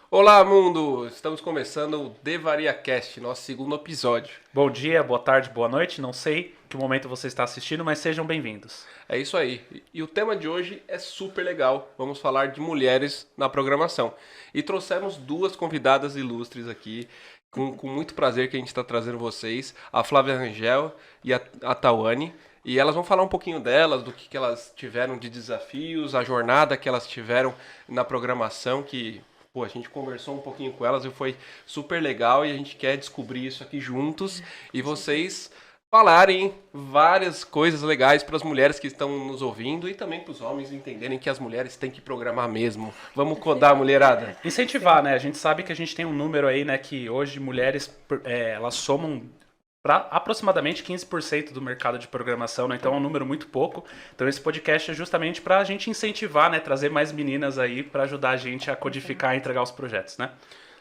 Olá, mundo! Estamos começando o DevariaCast, nosso segundo episódio. Bom dia, boa tarde, boa noite. Não sei que momento você está assistindo, mas sejam bem-vindos. É isso aí. E o tema de hoje é super legal. Vamos falar de mulheres na programação. E trouxemos duas convidadas ilustres aqui, com muito prazer que a gente está trazendo vocês, a Flávia Rangel e a Tawane. E elas vão falar um pouquinho delas, do que elas tiveram de desafios, a jornada que elas tiveram na programação, que pô, a gente conversou um pouquinho com elas e foi super legal e a gente quer descobrir isso aqui juntos e vocês falarem várias coisas legais para as mulheres que estão nos ouvindo e também para os homens entenderem que as mulheres têm que programar mesmo. Vamos codar, mulherada? Incentivar, né? A gente sabe que a gente tem um número aí, né, que hoje mulheres, elas somam para aproximadamente 15% do mercado de programação, né? Então é um número muito pouco. Então esse podcast é justamente para a gente incentivar, né, trazer mais meninas aí para ajudar a gente a codificar e entregar os projetos, né?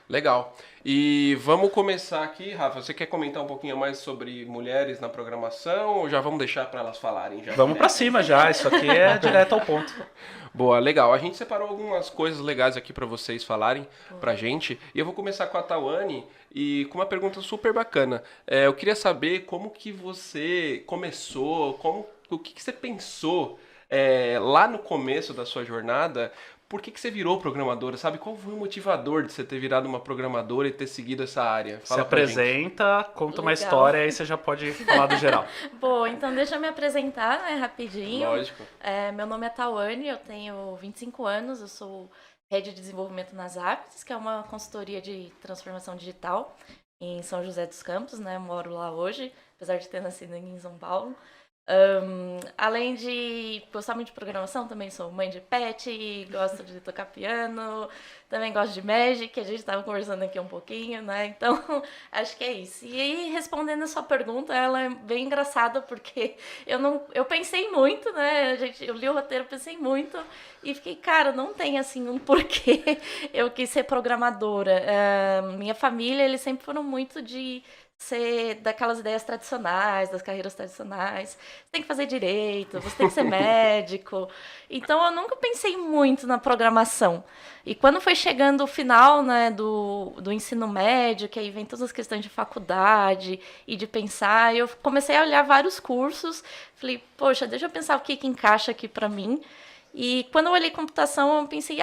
Legal. E vamos começar aqui, Rafa. Você quer comentar um pouquinho mais sobre mulheres na programação ou já vamos deixar para elas falarem já? Vamos para cima já, isso aqui é direto ao ponto. Boa, legal. A gente separou algumas coisas legais aqui para vocês falarem pra gente. E eu vou começar com a Tawane e com uma pergunta super bacana. Eu queria saber como que você começou, o que você pensou lá no começo da sua jornada. Por que você virou programadora, sabe? Qual foi o motivador de você ter virado uma programadora e ter seguido essa área? Se Fala pra gente. apresenta, conta uma Legal. história, aí você já pode falar do geral. Bom, então deixa eu me apresentar, né, rapidinho. Lógico. Meu nome é Tawane, eu tenho 25 anos, eu sou Head de Desenvolvimento nas Apps, que é uma consultoria de transformação digital em São José dos Campos, né? Moro lá hoje, apesar de ter nascido em São Paulo. Além de gostar muito de programação, também sou mãe de pet, gosto de tocar piano, também gosto de Magic, a gente estava conversando aqui um pouquinho, né? Então, acho que é isso. E aí, respondendo a sua pergunta, ela é bem engraçada, porque eu pensei muito, né? Eu li o roteiro, pensei muito, e fiquei, cara, não tem, assim, um porquê eu quis ser programadora. Minha família, eles sempre foram muito de ser daquelas ideias tradicionais, das carreiras tradicionais. Você tem que fazer direito, você tem que ser médico. Então eu nunca pensei muito na programação. E quando foi chegando o final, né, do ensino médio, que aí vem todas as questões de faculdade e de pensar, eu comecei a olhar vários cursos. Falei, poxa, deixa eu pensar o que encaixa aqui para mim. E quando eu olhei computação, eu pensei,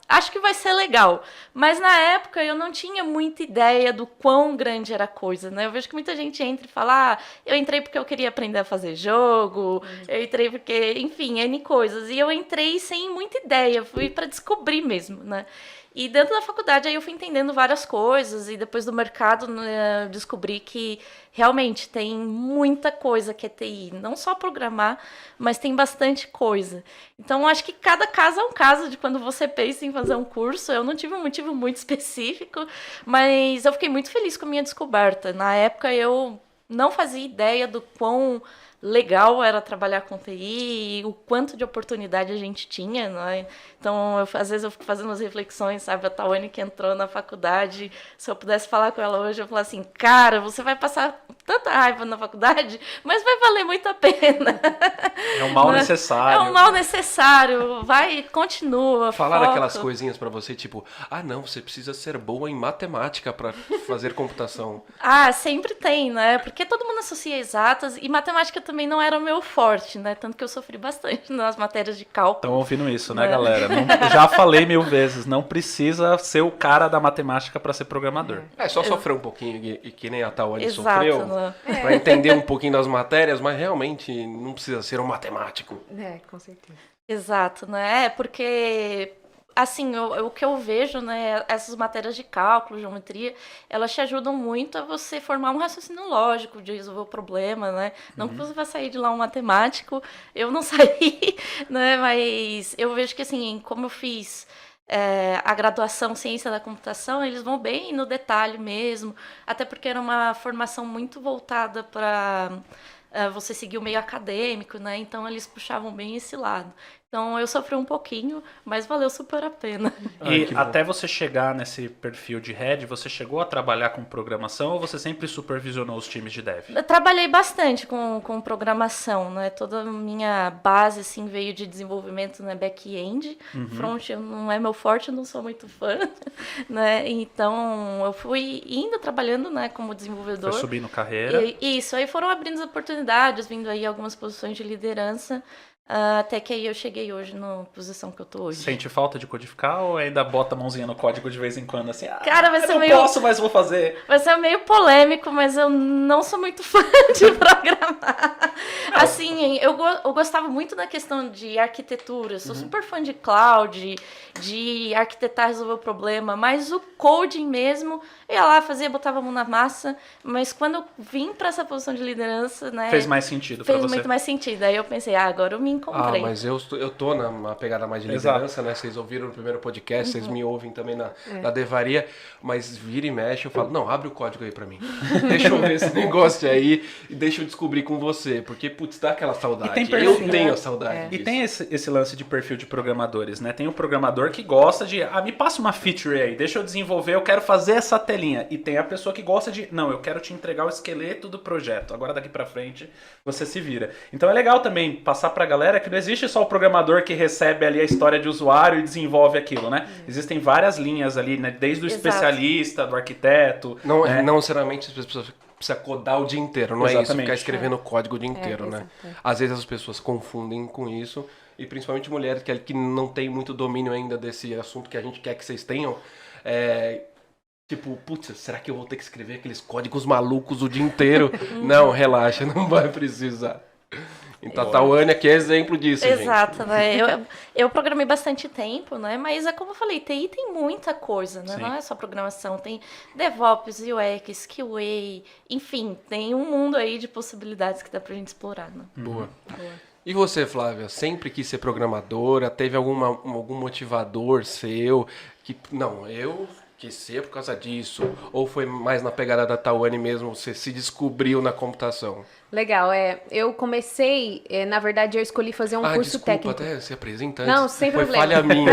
acho que vai ser legal. Mas na época eu não tinha muita ideia do quão grande era a coisa, né? Eu vejo que muita gente entra e fala, eu entrei porque eu queria aprender a fazer jogo, eu entrei porque, enfim, N coisas. E eu entrei sem muita ideia, fui para descobrir mesmo, né? E dentro da faculdade aí eu fui entendendo várias coisas e depois do mercado, né, eu descobri que realmente tem muita coisa que é TI, não só programar, mas tem bastante coisa. Então acho que cada caso é um caso de quando você pensa em fazer um curso. Eu não tive um motivo muito específico, mas eu fiquei muito feliz com a minha descoberta. Na época eu não fazia ideia do quão legal era trabalhar com TI e o quanto de oportunidade a gente tinha, né? Então, às vezes eu fico fazendo umas reflexões, sabe? A Tawane que entrou na faculdade, se eu pudesse falar com ela hoje, eu falo assim, cara, você vai passar tanta raiva na faculdade, mas vai valer muito a pena. É um mal Né? necessário. É um mal necessário. Vai, continua. Falar foca. aquelas coisinhas pra você, tipo, não, você precisa ser boa em matemática pra fazer computação. Sempre tem, né? Porque todo mundo associa exatas e matemática também não era o meu forte, né? Tanto que eu sofri bastante nas matérias de cálculo. Estão ouvindo isso, né, galera? Já falei 1000 vezes, não precisa ser o cara da matemática para ser programador. É só sofrer um pouquinho e que nem a Tawane Exato, sofreu, né? pra entender um pouquinho das matérias, mas realmente não precisa ser um matemático. Com certeza. Exato, né? Porque, assim, o que eu vejo, né? Essas matérias de cálculo, geometria, elas te ajudam muito a você formar um raciocínio lógico de resolver o problema, né? Não que você vai sair de lá um matemático, eu não saí, né? Mas eu vejo que, assim, como eu fiz a graduação Ciência da Computação, eles vão bem no detalhe mesmo, até porque era uma formação muito voltada para você seguir o meio acadêmico, né? Então eles puxavam bem esse lado. Então eu sofri um pouquinho, mas valeu super a pena. E até você chegar nesse perfil de head, você chegou a trabalhar com programação ou você sempre supervisionou os times de dev? Eu trabalhei bastante com programação, né? Toda a minha base, assim, veio de desenvolvimento, né, back-end. Front não é meu forte, eu não sou muito fã, né? Então, eu fui indo, trabalhando, né, como desenvolvedor. Foi subindo carreira. E isso, aí foram abrindo as oportunidades, vindo aí algumas posições de liderança, até que aí eu cheguei hoje na posição que eu tô hoje. Sente falta de codificar ou ainda bota a mãozinha no código de vez em quando, assim, Cara, vai eu ser não meio... posso, mas vou fazer. Vai ser meio polêmico, mas eu não sou muito fã de programar. Assim, eu gostava muito da questão de arquitetura. Eu sou super fã de cloud, de arquitetar, resolver o problema. Mas o coding mesmo, eu ia lá, fazia, botava a mão na massa. Mas quando eu vim pra essa posição de liderança, né... Fez mais sentido pra você. Fez muito mais sentido. Aí eu pensei, agora eu me encontrei. Mas eu tô na pegada mais de liderança, né? Vocês ouviram no primeiro podcast, vocês me ouvem também na Devaria, mas vira e mexe, eu falo, não, abre o código aí pra mim. Deixa eu ver esse negócio aí e deixa eu descobrir com você, porque, putz, dá aquela saudade. E tem perfil, eu tenho a saudade E disso. tem esse lance de perfil de programadores, né? Tem o programador que gosta de, me passa uma feature aí, deixa eu desenvolver, eu quero fazer essa telinha. E tem a pessoa que gosta de, não, eu quero te entregar o esqueleto do projeto, agora daqui pra frente você se vira. Então é legal também passar pra galera que não existe só o programador que recebe ali a história de usuário e desenvolve aquilo, né? Existem várias linhas ali, né? Desde o especialista, do arquiteto. Não, né? não necessariamente as pessoas precisam codar o dia inteiro, não é isso, Exatamente. ficar escrevendo código o dia inteiro, né? exato. Às vezes as pessoas confundem com isso, e principalmente mulheres que não tem muito domínio ainda desse assunto que a gente quer que vocês tenham. Tipo, putz, será que eu vou ter que escrever aqueles códigos malucos o dia inteiro? Não, relaxa, não vai precisar. Então a Tawane aqui é exemplo disso, Exato, né? Eu programei bastante tempo, né? Mas é como eu falei, TI tem muita coisa, né? Sim. Não é só programação, tem DevOps, UX, QA, enfim, tem um mundo aí de possibilidades que dá pra gente explorar, né? Boa. E você, Flávia, sempre quis ser programadora? Teve algum motivador seu que, não, eu quis ser por causa disso? Ou foi mais na pegada da Tawane mesmo, você se descobriu na computação? Legal, eu comecei, na verdade eu escolhi fazer um curso desculpa, técnico. até se apresenta antes. Não, sem foi problema. falha minha.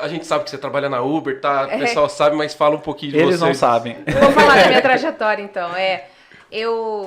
A gente sabe que você trabalha na Uber, tá? O pessoal sabe, mas fala um pouquinho de você. Eles não sabem. Vou falar da minha trajetória então,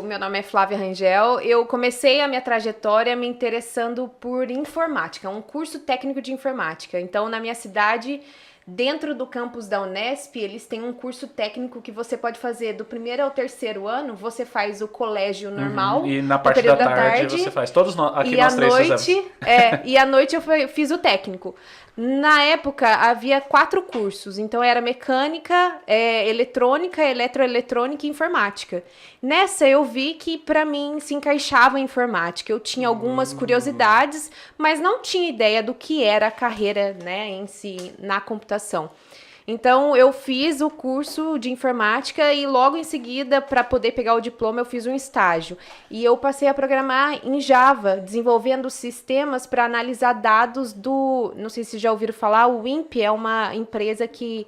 meu nome é Flávia Rangel, eu comecei a minha trajetória me interessando por informática, um curso técnico de informática. Então, na minha cidade, dentro do campus da Unesp, eles têm um curso técnico que você pode fazer do 1º ao 3º ano, você faz o colégio normal. E na no parte da período tarde você faz. Todos nós, aqui e nós à três noite, fizemos. e à noite eu fiz o técnico. Na época, havia 4 cursos. Então, era mecânica, eletrônica, eletroeletrônica e informática. Nessa, eu vi que, para mim, se encaixava a informática. Eu tinha algumas curiosidades, mas não tinha ideia do que era a carreira, né, em si, na computação. Então, eu fiz o curso de informática e logo em seguida, para poder pegar o diploma, eu fiz um estágio. E eu passei a programar em Java, desenvolvendo sistemas para analisar dados não sei se já ouviram falar, o WIMP é uma empresa que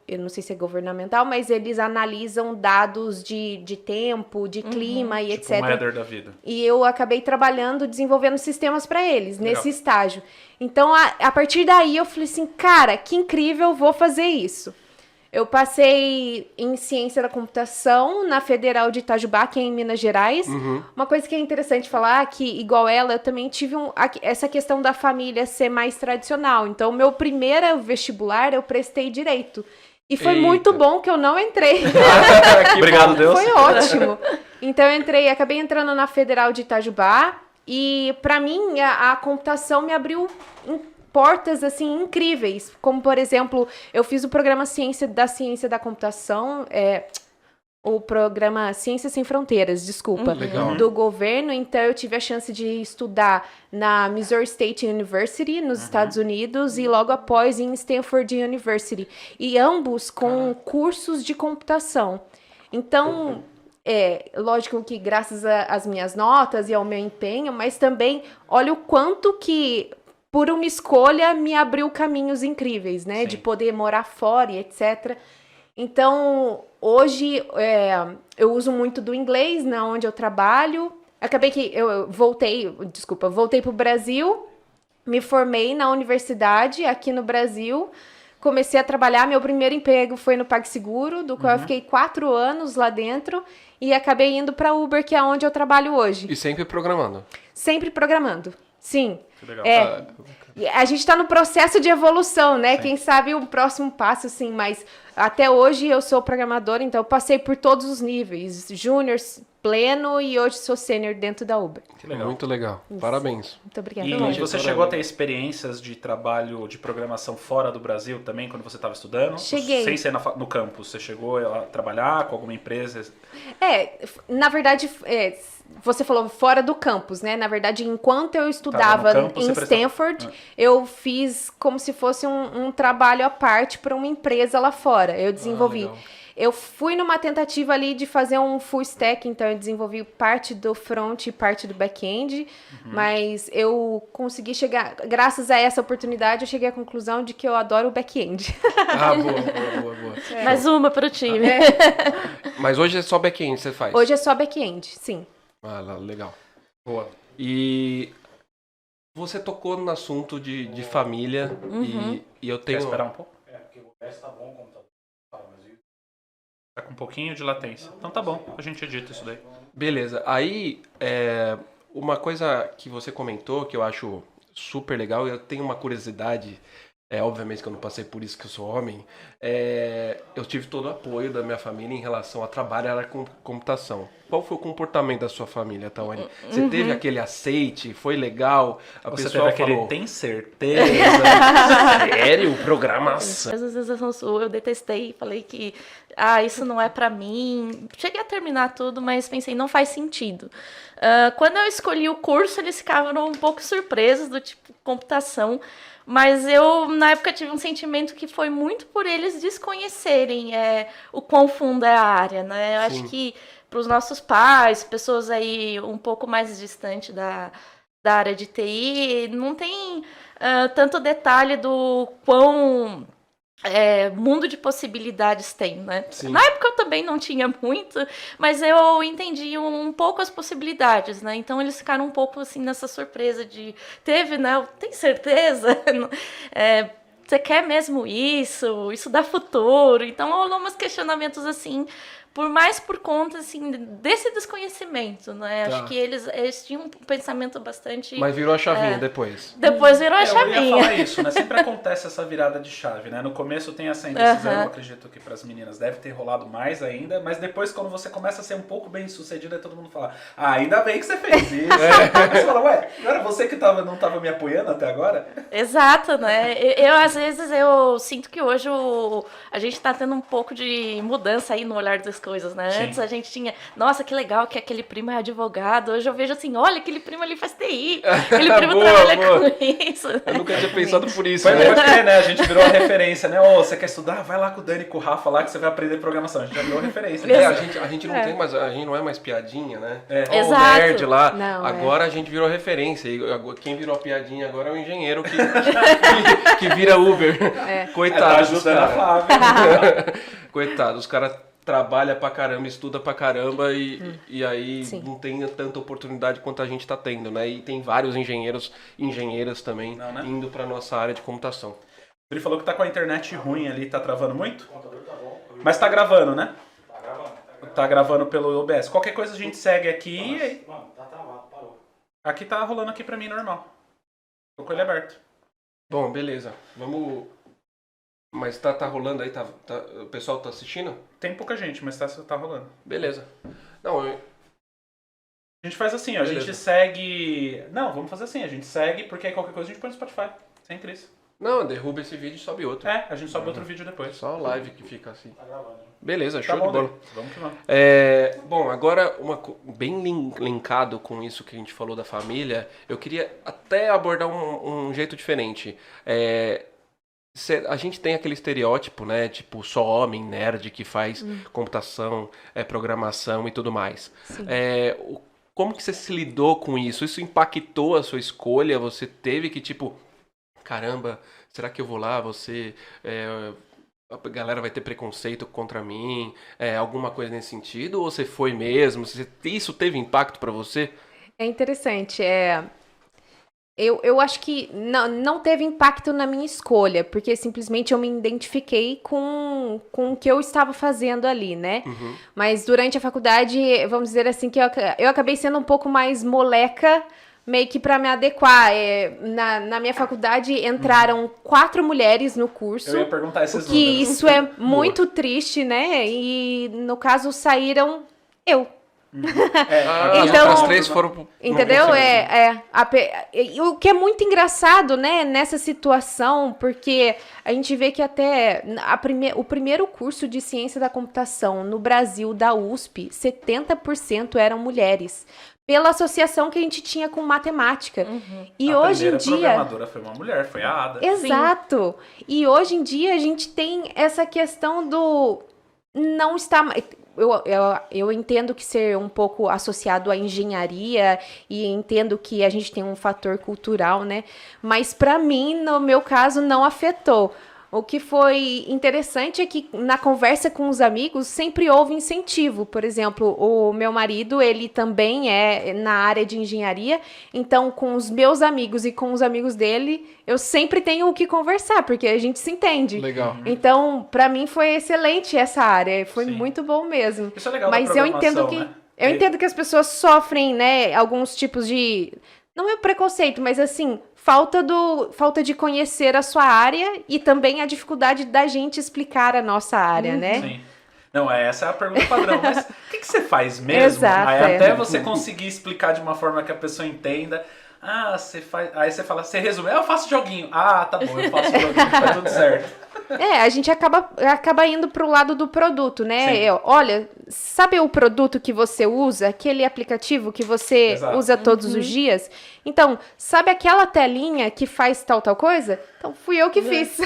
eu não sei se é governamental, mas eles analisam dados de tempo, de clima e Tipo etc. um header da vida. E eu acabei trabalhando, desenvolvendo sistemas para eles, nesse estágio. Então, a partir daí, eu falei assim, cara, que incrível, vou fazer isso. Eu passei em Ciência da Computação na Federal de Itajubá, que é em Minas Gerais. Uma coisa que é interessante falar, que igual ela, eu também tive essa questão da família ser mais tradicional. Então, meu primeiro vestibular, eu prestei Direito. E foi muito bom que eu não entrei. Obrigado, Deus. Foi ótimo. Então, acabei entrando na Federal de Itajubá. E, para mim, a computação me abriu portas, assim, incríveis. Como, por exemplo, eu fiz o programa Ciência da Computação, o programa Ciências Sem Fronteiras, do governo. Então, eu tive a chance de estudar na Missouri State University, nos Estados Unidos, e logo após em Stanford University. E ambos com cursos de computação. Então, lógico que graças às minhas notas e ao meu empenho, mas também, olha o quanto que, por uma escolha, me abriu caminhos incríveis, né? Sim. De poder morar fora e etc. Então, hoje, eu uso muito do inglês, onde eu trabalho. Acabei que eu voltei pro Brasil, me formei na universidade aqui no Brasil, comecei a trabalhar, meu primeiro emprego foi no PagSeguro, do qual eu fiquei 4 anos lá dentro, e acabei indo para Uber, que é onde eu trabalho hoje. E sempre programando. Sempre programando, sim. Que legal. E a gente está no processo de evolução, né? Quem sabe o próximo passo, assim, mas até hoje eu sou programadora, então eu passei por todos os níveis, júnior, pleno e hoje sou sênior dentro da Uber. Que legal. Muito legal. Parabéns. Muito obrigada. E você chegou a ter experiências de trabalho de programação fora do Brasil também, quando você estava estudando? Cheguei. Sem ser no campus, você chegou a trabalhar com alguma empresa? Na verdade, você falou fora do campus, né? Na verdade, enquanto eu estudava campus, em Stanford, eu fiz como se fosse um trabalho à parte para uma empresa lá fora. Eu desenvolvi. Legal. Eu fui numa tentativa ali de fazer um full stack, então eu desenvolvi parte do front e parte do back-end, mas eu consegui chegar, graças a essa oportunidade, eu cheguei à conclusão de que eu adoro o back-end. Ah, boa. Mais uma pro time. Mas hoje é só back-end que você faz? Hoje é só back-end, sim. Ah, legal. Boa. E você tocou no assunto de família e eu Quer tenho... esperar um pouco? Porque o resto tá bom, o computador. Tá com um pouquinho de latência. Então tá bom, a gente edita isso daí. Beleza. Aí, uma coisa que você comentou que eu acho super legal, e eu tenho uma curiosidade, obviamente que eu não passei por isso que eu sou homem, eu tive todo o apoio da minha família em relação a trabalhar com computação. Qual foi o comportamento da sua família, Tawane? Você teve aquele aceite? Foi legal? Você teve aquele, tem certeza? Sério? Programação? Às vezes eu detestei, falei que isso não é pra mim. Cheguei a terminar tudo, mas pensei, não faz sentido. Quando eu escolhi o curso, eles ficaram um pouco surpresos do tipo computação, mas eu, na época, tive um sentimento que foi muito por eles desconhecerem o quão fundo é a área, né? Eu acho que para os nossos pais, pessoas aí um pouco mais distantes da área de TI, não tem tanto detalhe do quão mundo de possibilidades tem, né? Sim. Na época eu também não tinha muito, mas eu entendi um pouco as possibilidades, né? Então eles ficaram um pouco assim nessa surpresa de teve, né? Tem certeza? Você quer mesmo isso? Isso dá futuro? Então rolou uns questionamentos assim, por conta assim desse desconhecimento, né? Tá. Acho que eles tinham um pensamento bastante. Mas virou a chavinha depois. Depois virou a Eu ia chavinha. falar isso, né? Sempre acontece essa virada de chave, né? No começo tem essa indecisão, eu acredito que para as meninas deve ter rolado mais ainda, mas depois quando você começa a ser um pouco bem sucedido, aí todo mundo fala, ainda bem que você fez isso. Aí você fala, ué, não era você que não tava me apoiando até agora? Exato, né? Às vezes eu sinto que hoje a gente tá tendo um pouco de mudança aí no olhar das coisas, né? Sim. Antes a gente tinha, nossa, que legal que aquele primo é advogado. Hoje eu vejo assim, olha, aquele primo ali faz TI, aquele primo Boa, trabalha boa. com isso. Eu nunca tinha pensado por isso, Pode né? crer, né? A gente virou a referência, né? Você quer estudar? Vai lá com o Dani e com o Rafa lá que você vai aprender programação. A gente já virou referência. Né? A gente não tem mais, a gente não é mais piadinha, né? Ó, Exato. o nerd lá. Não, agora a gente virou referência. E quem virou a piadinha agora é o engenheiro que vira Uber. Tá Coitado dos ajudando a caras. Flávia. Coitado, os caras trabalham pra caramba, estuda pra caramba e aí Sim. não tem tanta oportunidade quanto a gente tá tendo, né? E tem vários engenheiros e engenheiras também Não, né? indo pra nossa área de computação. Ele falou que tá com a internet ruim ali, tá travando muito? Mas tá gravando, né? Tá gravando pelo OBS. Qualquer coisa a gente segue aqui. Mano, tá travado, parou. Aqui tá rolando aqui pra mim normal. Tô com ele aberto. Bom, beleza. Vamos... Mas tá rolando aí? O pessoal tá assistindo? Tem pouca gente, mas tá rolando. Beleza. Não, A gente faz assim, ó, a Beleza. gente segue... Não, vamos fazer assim, a gente segue, porque aí qualquer coisa a gente põe no Spotify. Sem crise. não, derruba esse vídeo e sobe outro. A gente sobe outro vídeo depois. Só a live que fica assim. Tá gravando. Beleza, Tá show bom, de bola. Dani. Vamos que vamos. Bom, agora, bem linkado com isso que a gente falou da família, eu queria até abordar um jeito diferente. A gente tem aquele estereótipo, né? Tipo, só homem, nerd, que faz computação, programação e tudo mais. Sim. Como que você se lidou com isso? Isso impactou a sua escolha? Você teve que, tipo, caramba, será que eu vou lá? A galera vai ter preconceito contra mim? Alguma coisa nesse sentido? Ou você foi mesmo? Isso teve impacto pra você? É interessante. Eu acho que não teve impacto na minha escolha, porque simplesmente eu me identifiquei com o que eu estava fazendo ali, né? Uhum. Mas durante a faculdade, vamos dizer assim, que eu acabei sendo um pouco mais moleca, meio que para me adequar. Na minha faculdade entraram 4 mulheres no curso. Eu ia perguntar esses que números. isso é muito triste, né? E no caso saíram eu. As Então, outras 3 foram... Entendeu? não conseguiram. E o que é muito engraçado, né, nessa situação, porque a gente vê que até o primeiro curso de ciência da computação no Brasil, da USP, 70% eram mulheres. Pela associação que a gente tinha com matemática. E A hoje em primeira dia. programadora foi uma mulher, foi a Ada. Exato. E hoje em dia a gente tem essa questão do não estar. Eu entendo que ser um pouco associado à engenharia e entendo que a gente tem um fator cultural, né? Mas para mim, no meu caso, não afetou. O que foi interessante é que na conversa com os amigos sempre houve incentivo. Por exemplo, o meu marido, ele também é na área de engenharia, então com os meus amigos e com os amigos dele, eu sempre tenho o que conversar, porque a gente se entende. Legal. Então, para mim foi excelente essa área, foi Sim. muito bom mesmo. Isso é legal Mas da eu entendo que programação, né? eu entendo que as pessoas sofrem, né, alguns tipos de não é preconceito, mas assim, falta de conhecer a sua área e também a dificuldade da gente explicar a nossa área, né? Sim. Não, essa é a pergunta padrão. Mas o que você faz mesmo? Exato, Aí até você conseguir explicar de uma forma que a pessoa entenda. Ah, você faz. Aí você fala, você resume, eu faço joguinho. Ah, tá bom, eu faço joguinho, tá tudo certo. A gente acaba indo pro lado do produto, né? Sim. Olha, sabe o produto que você usa? Aquele aplicativo que você Exato. usa todos os dias? Então, sabe aquela telinha que faz tal coisa? Então, fui eu que fiz.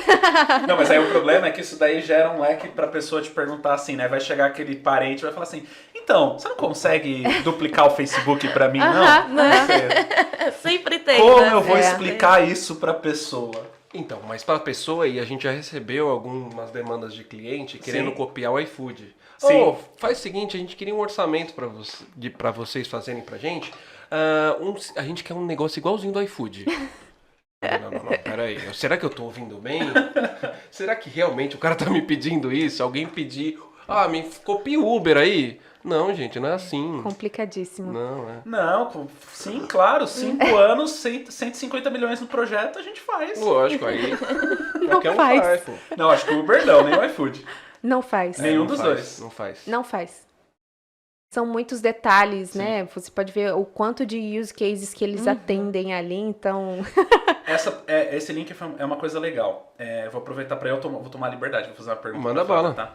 Não, mas aí o problema é que isso daí gera um leque pra pessoa te perguntar assim, né? Vai chegar aquele parente e vai falar assim, então, você não consegue duplicar o Facebook pra mim, não? Sempre tem. Como né? eu vou explicar isso pra pessoa? Então, mas para a pessoa, e a gente já recebeu algumas demandas de cliente querendo Sim. copiar o iFood. Sim. Faz o seguinte, a gente queria um orçamento para vocês fazerem pra gente. A gente quer um negócio igualzinho do iFood. Não, peraí. Será que eu tô ouvindo bem? Será que realmente o cara tá me pedindo isso? Alguém pedir, me copia o Uber aí? Não, gente, não é assim. Complicadíssimo. Não, é. Não, sim, claro, 5 anos, 150 milhões no projeto, a gente faz. Lógico, aí Não qualquer um faz. faz, pô. Não, acho que o Uber não, nem o iFood. Não faz. Nenhum Não dos faz, dois. Não faz. Não faz. São muitos detalhes, né? Você pode ver o quanto de use cases que eles atendem ali, então... Esse link é uma coisa legal. Vou aproveitar para vou tomar a liberdade, vou fazer uma pergunta. Manda pra Flávia, bala. tá?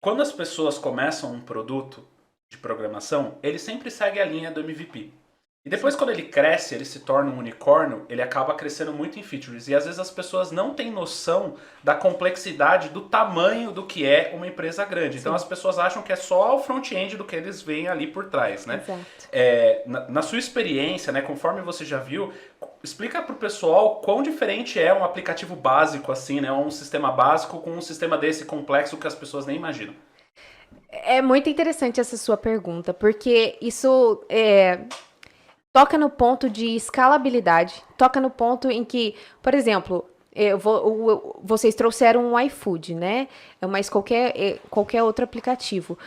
Quando as pessoas começam um produto de programação, ele sempre segue a linha do MVP. E depois, quando ele cresce, ele se torna um unicórnio, ele acaba crescendo muito em features. E às vezes as pessoas não têm noção da complexidade, do tamanho do que é uma empresa grande. Então as pessoas acham que é só o front-end do que eles veem ali por trás, né? Exato. Na sua experiência, né, conforme você já viu, explica pro pessoal quão diferente é um aplicativo básico, assim, né? Um sistema básico com um sistema desse complexo que as pessoas nem imaginam. É muito interessante essa sua pergunta, porque isso toca no ponto de escalabilidade, toca no ponto em que, por exemplo, vocês trouxeram um iFood, né? Mas qualquer outro aplicativo.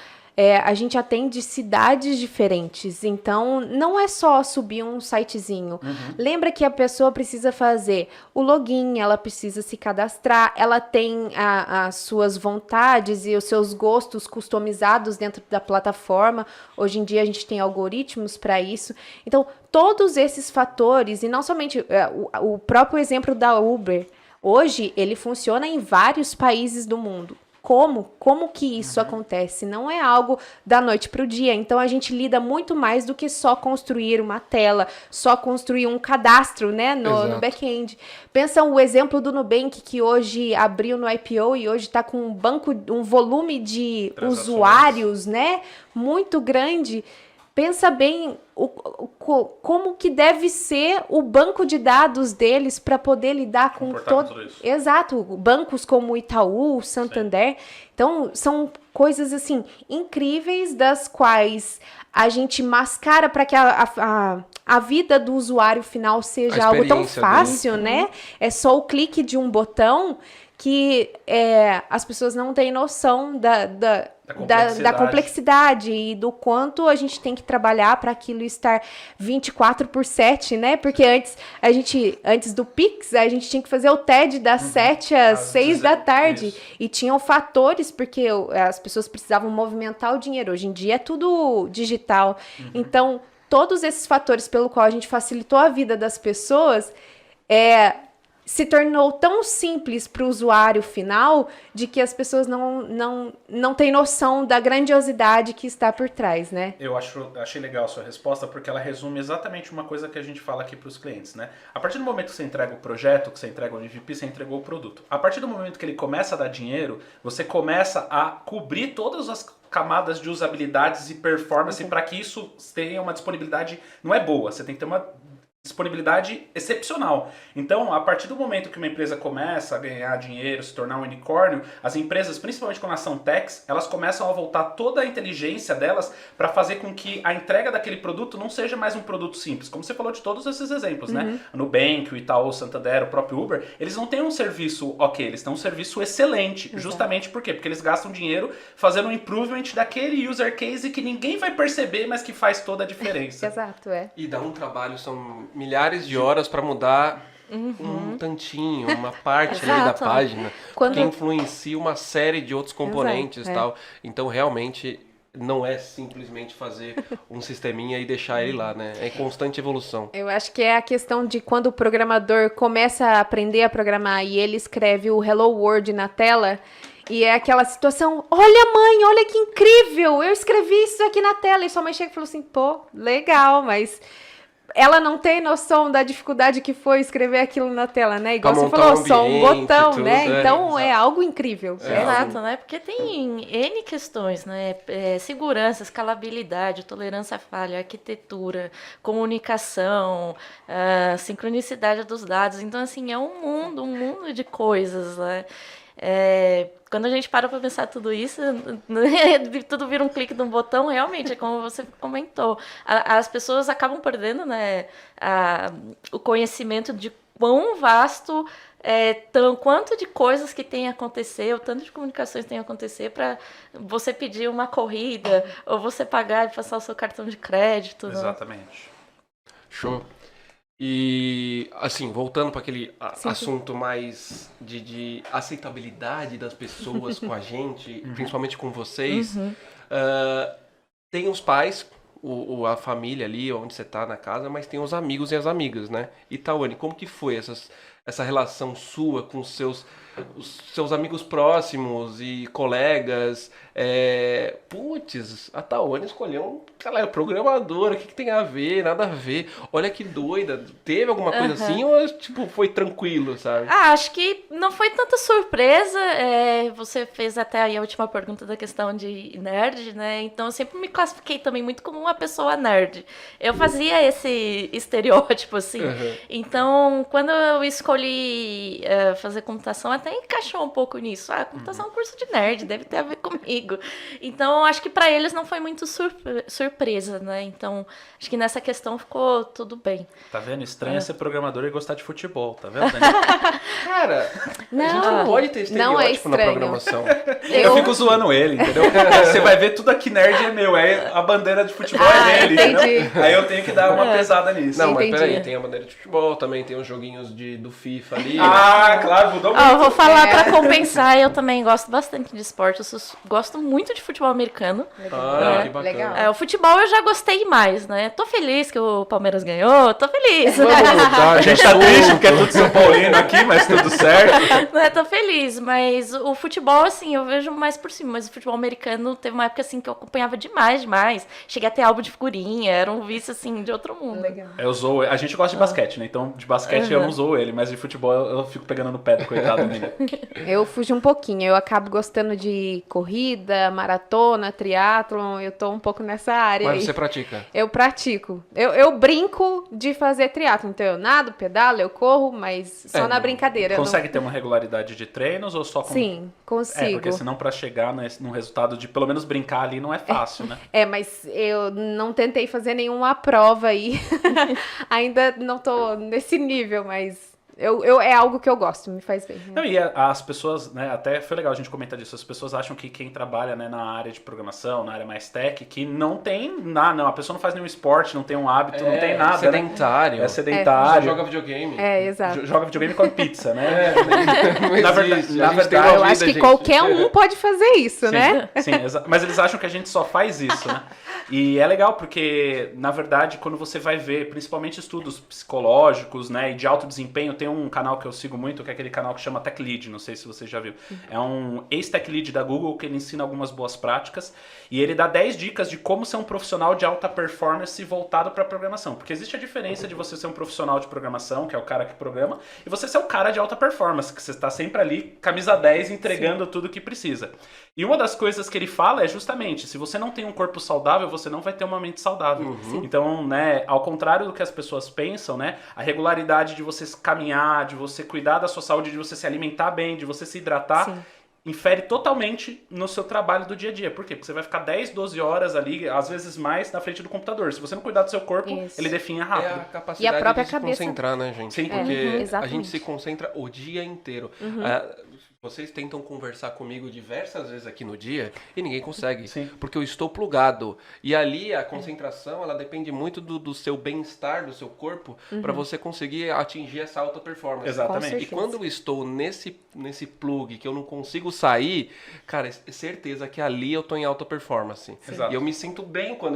A gente atende cidades diferentes, então não é só subir um sitezinho. Lembra que a pessoa precisa fazer o login, ela precisa se cadastrar, ela tem as suas vontades e os seus gostos customizados dentro da plataforma. Hoje em dia a gente tem algoritmos para isso. Então, todos esses fatores, e não somente o próprio exemplo da Uber, hoje ele funciona em vários países do mundo. Como que isso acontece? Não é algo da noite para o dia. Então, a gente lida muito mais do que só construir uma tela, só construir um cadastro, né, no back-end. Pensa o exemplo do Nubank, que hoje abriu no IPO e hoje está com um volume de usuários, né, muito grande. pensa bem como que deve ser o banco de dados deles para poder lidar com tudo isso. Exato, bancos como o Itaú, o Santander. Sim. Então, são coisas assim incríveis das quais a gente mascara para que a vida do usuário final seja algo tão fácil, né? É só o clique de um botão que as pessoas não têm noção da complexidade e do quanto a gente tem que trabalhar para aquilo estar 24/7, né? Porque antes do Pix, a gente tinha que fazer o TED das 7 às 6 da tarde. Isso. E tinham fatores, porque as pessoas precisavam movimentar o dinheiro. Hoje em dia é tudo digital. Então, todos esses fatores pelo qual a gente facilitou a vida das pessoas se tornou tão simples para o usuário final de que as pessoas não têm noção da grandiosidade que está por trás, né? Eu achei legal a sua resposta, porque ela resume exatamente uma coisa que a gente fala aqui para os clientes, né? A partir do momento que você entrega o projeto, que você entrega o MVP, você entregou o produto. A partir do momento que ele começa a dar dinheiro, você começa a cobrir todas as camadas de usabilidades e performance para que isso tenha uma disponibilidade, não é boa, você tem que ter uma disponibilidade excepcional. Então, a partir do momento que uma empresa começa a ganhar dinheiro, se tornar um unicórnio, as empresas, principalmente quando elas são techs, elas começam a voltar toda a inteligência delas para fazer com que a entrega daquele produto não seja mais um produto simples. Como você falou de todos esses exemplos, né? O Nubank, o Itaú, o Santander, o próprio Uber, eles não têm um serviço eles têm um serviço excelente. Justamente por quê? Porque eles gastam dinheiro fazendo um improvement daquele user case que ninguém vai perceber, mas que faz toda a diferença. Exato, E dá um trabalho, são milhares de horas para mudar um tantinho, uma parte ali da página, que influencia uma série de outros componentes e tal. Então, realmente, não é simplesmente fazer um sisteminha e deixar ele lá, né? É constante evolução. Eu acho que é a questão de quando o programador começa a aprender a programar e ele escreve o Hello World na tela. E é aquela situação, olha mãe, olha que incrível, eu escrevi isso aqui na tela. E sua mãe chega e falou assim, pô, legal, mas ela não tem noção da dificuldade que foi escrever aquilo na tela, né? Igual você falou, só um botão, tudo, né? Então é algo incrível. Exato, né? Porque tem N questões, né? Segurança, escalabilidade, tolerância à falha, arquitetura, comunicação, sincronicidade dos dados. Então, assim, é um mundo de coisas, né? Quando a gente para pensar tudo isso, tudo vira um clique de um botão, realmente, é como você comentou. As pessoas acabam perdendo, né, o conhecimento de quão vasto quanto de coisas que tem a acontecer, o tanto de comunicações tem a acontecer para você pedir uma corrida, ou você pagar e passar o seu cartão de crédito. Exatamente. Né? Show. E, assim, voltando para aquele assunto mais de aceitabilidade das pessoas com a gente, principalmente com vocês, tem os pais, a família ali, onde você tá na casa, mas tem os amigos e as amigas, né? E, Tawane, como que foi essa relação sua com os seus amigos próximos e colegas? A Tawane escolheu programadora, o que tem a ver? Nada a ver. Olha que doida. Teve alguma coisa assim ou tipo, foi tranquilo, sabe? Acho que não foi tanta surpresa. Você fez até aí a última pergunta da questão de nerd, né? Então eu sempre me classifiquei também muito como uma pessoa nerd. Eu fazia esse estereótipo, assim. Então, quando eu escolhi fazer computação, até encaixou um pouco nisso. Computação é um curso de nerd, deve ter a ver comigo. Então, acho que para eles não foi muito surpresa, né? Então, acho que nessa questão ficou tudo bem. Tá vendo? Estranho é ser programador e gostar de futebol, tá vendo, Cara, a gente não pode ter estereótipo na programação. Eu fico zoando ele, entendeu? Você vai ver tudo aqui nerd é meu, aí a bandeira de futebol é dele, entendeu? Aí eu tenho que dar uma pesada nisso. Não, mas peraí, tem a bandeira de futebol, também tem os joguinhos do FIFA ali. Claro, mudou muito. Eu vou falar pra compensar, eu também gosto bastante de esporte, eu gosto muito de futebol americano. Que bacana. Legal. O futebol eu já gostei mais, né? Tô feliz que o Palmeiras ganhou, tô feliz. A gente tá triste porque é tudo São Paulino aqui, mas tudo certo. Tô feliz, mas o futebol, assim, eu vejo mais por cima. Mas o futebol americano teve uma época, assim, que eu acompanhava demais. Cheguei a ter álbum de figurinha, era um vício, assim, de outro mundo. Legal. Eu zoo, a gente gosta de basquete, né? Então, de basquete eu não zoo ele, mas de futebol eu fico pegando no pé do coitado dele. Eu fugi um pouquinho, eu acabo gostando de corrida, maratona, triatlon, eu tô um pouco nessa área Mas aí. você pratica? Eu pratico. Eu brinco de fazer triatlon, então eu nado, pedalo, eu corro, mas só na brincadeira. eu não- Consegue ter uma regularidade de treinos ou só com... Sim, consigo. Porque senão pra chegar num resultado de pelo menos brincar ali não é fácil, né? Mas eu não tentei fazer nenhuma prova aí. Ainda não tô nesse nível, mas é algo que eu gosto, me faz bem. Não, e as pessoas, né, até foi legal a gente comentar disso, as pessoas acham que quem trabalha, né, na área de programação, na área mais tech, que não tem nada, não, a pessoa não faz nenhum esporte, não tem um hábito, não tem nada, sedentário. né? É Só sedentário. joga videogame. Exato. Joga videogame e come pizza, né? Não Na verdade- existe. na A gente tem verdade, uma Eu vida, acho que gente. qualquer um pode fazer isso, Sim, né? sim, mas eles acham que a gente só faz isso, né? E é legal porque, na verdade, quando você vai ver, principalmente estudos psicológicos, né, e de alto desempenho, tem um canal que eu sigo muito, que é aquele canal que chama Tech Lead, não sei se você já viu. É um ex-Tech Lead da Google que ele ensina algumas boas práticas e ele dá 10 dicas de como ser um profissional de alta performance voltado para programação. Porque existe a diferença de você ser um profissional de programação, que é o cara que programa, e você ser o cara de alta performance, que você está sempre ali, camisa 10, entregando tudo que precisa. E uma das coisas que ele fala é justamente, se você não tem um corpo saudável, você não vai ter uma mente saudável. Então, né, ao contrário do que as pessoas pensam, né, a regularidade de você caminhar, de você cuidar da sua saúde, de você se alimentar bem, de você se hidratar, Sim. infere totalmente no seu trabalho do dia a dia. Por quê? Porque você vai ficar 10, 12 horas ali, às vezes mais, na frente do computador. Se você não cuidar do seu corpo, Isso. ele definha É a rápido. capacidade E a própria de se cabeça. concentrar, né, gente? Sim. Porque a exatamente. gente se concentra o dia inteiro. Vocês tentam conversar comigo diversas vezes aqui no dia e ninguém consegue. Sim. Porque eu estou plugado. E ali a concentração, ela depende muito do seu bem-estar, do seu corpo, para você conseguir atingir essa alta performance. Exatamente. Com E certeza. quando eu estou nesse plug que eu não consigo sair, cara, é certeza que ali eu tô em alta performance. Exato. E eu me sinto bem quando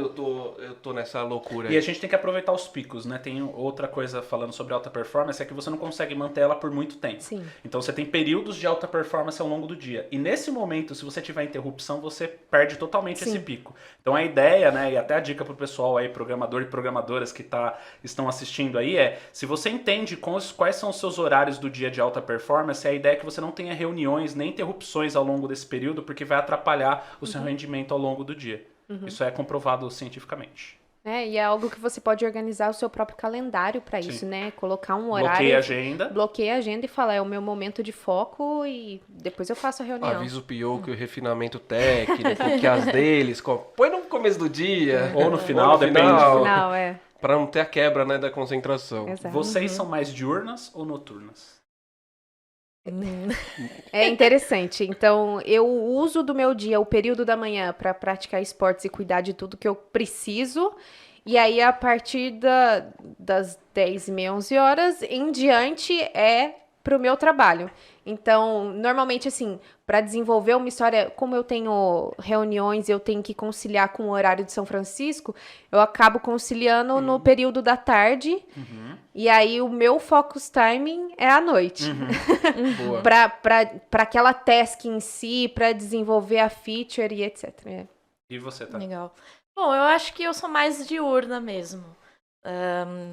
eu tô nessa loucura. E a gente tem que aproveitar os picos, né? Tem outra coisa falando sobre alta performance, é que você não consegue manter ela por muito tempo. Sim. Então você tem períodos de alta performance ao longo do dia. E nesse momento, se você tiver interrupção, você perde totalmente Sim. esse pico. Então a ideia, né, e até a dica pro pessoal aí, programador e programadoras que estão assistindo aí é, se você entende quais são os seus horários do dia de alta performance, a ideia é que você não tenha reuniões nem interrupções ao longo desse período, porque vai atrapalhar o seu rendimento ao longo do dia. Isso é comprovado cientificamente. E é algo que você pode organizar o seu próprio calendário para Sim. isso, né? Colocar um horário. Bloqueia a agenda. Bloqueia a agenda e fala, é o meu momento de foco e depois eu faço a reunião. Avisa o PO que o refinamento técnico, que as deles, põe no começo do dia. Ou no final, Ou no depende. final. Não, Pra não ter a quebra, né, da concentração. Exato. Vocês são mais diurnas ou noturnas? É interessante. Então, eu uso do meu dia, o período da manhã, para praticar esportes e cuidar de tudo que eu preciso. E aí, a partir das 10h30, 11 horas em diante, é pro meu trabalho. Então, normalmente, assim, para desenvolver uma história, como eu tenho reuniões, eu tenho que conciliar com o horário de São Francisco, eu acabo conciliando no período da tarde. E aí, o meu focus timing é à noite. Boa. Para aquela task em si, para desenvolver a feature e etc. E você, tá? Legal. Bom, eu acho que eu sou mais diurna mesmo.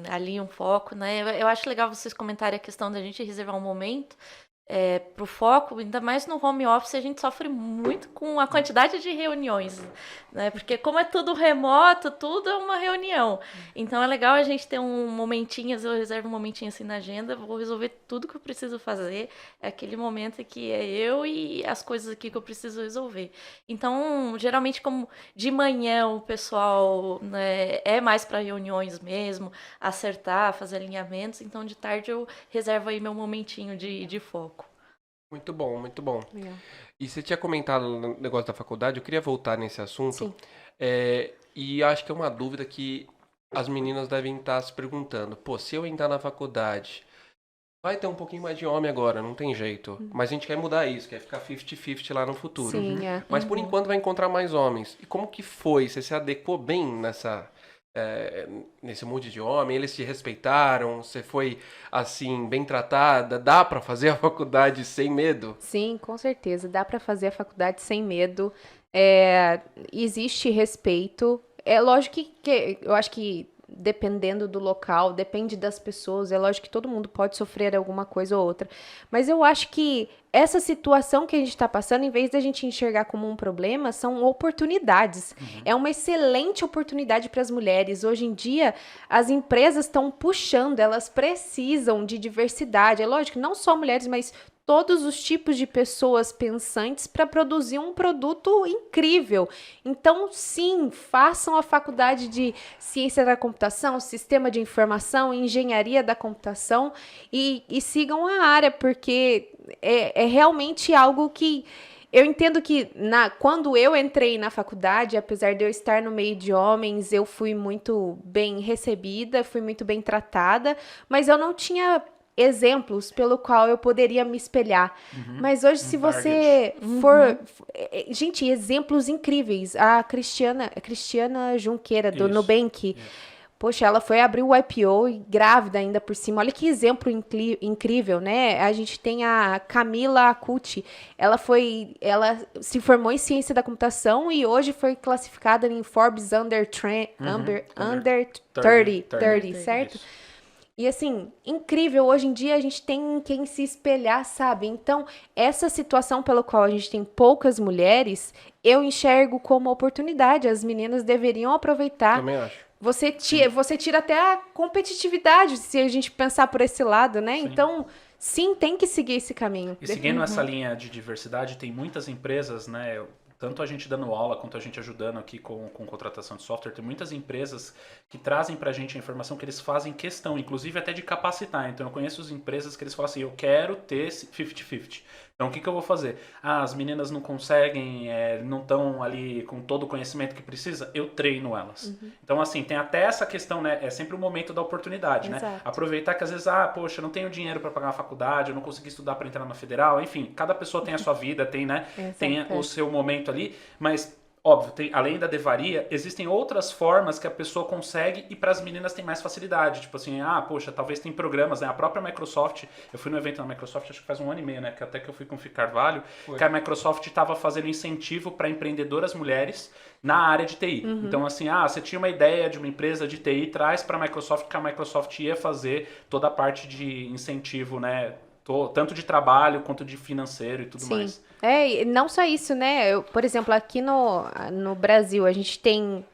Ali um foco, né? Eu acho legal vocês comentarem a questão da gente reservar um momento pro foco, ainda mais no home office, a gente sofre muito com a quantidade de reuniões, né? Porque como é tudo remoto, tudo é uma reunião. Então é legal a gente ter um momentinho, às vezes eu reservo um momentinho assim na agenda, vou resolver tudo que eu preciso fazer, é aquele momento que é eu e as coisas aqui que eu preciso resolver. Então, geralmente, como de manhã o pessoal, né, é mais para reuniões mesmo, acertar, fazer alinhamentos, então de tarde eu reservo aí meu momentinho de foco. Muito bom, muito bom. Legal. E você tinha comentado no negócio da faculdade, eu queria voltar nesse assunto. Sim. E acho que é uma dúvida que as meninas devem estar se perguntando. Pô, se eu entrar na faculdade, vai ter um pouquinho mais de homem agora, não tem jeito. Mas a gente quer mudar isso, quer ficar 50-50 lá no futuro. Sim, Mas por enquanto vai encontrar mais homens. E como que foi? Você se adequou bem nesse monte de homem? Eles te respeitaram? Você foi, assim, bem tratada? Dá pra fazer a faculdade sem medo? Sim, com certeza. Dá para fazer a faculdade sem medo. Existe respeito. é lógico que eu acho que dependendo do local, depende das pessoas, é lógico que todo mundo pode sofrer alguma coisa ou outra. Mas eu acho que essa situação que a gente está passando, em vez da gente enxergar como um problema, são oportunidades. É uma excelente oportunidade para as mulheres. Hoje em dia, as empresas estão puxando, elas precisam de diversidade. É lógico, não só mulheres, mas todos os tipos de pessoas pensantes para produzir um produto incrível. Então, sim, façam a faculdade de ciência da computação, sistema de informação, engenharia da computação e sigam a área, porque é realmente algo que eu entendo que quando eu entrei na faculdade, apesar de eu estar no meio de homens, eu fui muito bem recebida, fui muito bem tratada, mas eu não tinha exemplos pelo qual eu poderia me espelhar. Mas hoje, se você for... Gente, exemplos incríveis. A Cristiana Junqueira, do Isso. Nubank, poxa, ela foi abrir o IPO e grávida ainda por cima. Olha que exemplo incrível, né? A gente tem a Camila Acuti. Ela se formou em ciência da computação e hoje foi classificada em Forbes Under 30, certo? Isso. E assim, incrível, hoje em dia a gente tem em quem se espelhar, sabe? Então, essa situação pela qual a gente tem poucas mulheres, eu enxergo como oportunidade. As meninas deveriam aproveitar. Também acho. Você tira até a competitividade, se a gente pensar por esse lado, né? Sim. Então, sim, tem que seguir esse caminho. E seguindo essa linha de diversidade, tem muitas empresas, né? Tanto a gente dando aula, quanto a gente ajudando aqui com contratação de software, tem muitas empresas que trazem pra gente a informação que eles fazem questão, inclusive até de capacitar. Então eu conheço as empresas que eles falam assim, eu quero ter esse 50-50. Então o que eu vou fazer? As meninas não conseguem, não estão ali com todo o conhecimento que precisa, eu treino elas. Então assim, tem até essa questão, né? É sempre o momento da oportunidade, Exato. né? Aproveitar que às vezes, poxa, eu não tenho dinheiro para pagar uma faculdade, eu não consegui estudar para entrar na federal, enfim, cada pessoa tem a sua vida, tem, né? Tem o seu momento ali, mas óbvio, além da devaria, existem outras formas que a pessoa consegue e para as meninas tem mais facilidade. Tipo assim, poxa, talvez tem programas, né? A própria Microsoft, eu fui no evento da Microsoft, acho que faz 1 ano e meio, né? Que até que eu fui com o Fih Carvalho, que a Microsoft estava fazendo incentivo para empreendedoras mulheres na área de TI. Então, assim, você tinha uma ideia de uma empresa de TI, traz para a Microsoft, que a Microsoft ia fazer toda a parte de incentivo, né? Tanto de trabalho quanto de financeiro e tudo mais. E não só isso, né? Por exemplo, aqui no Brasil, a gente tem,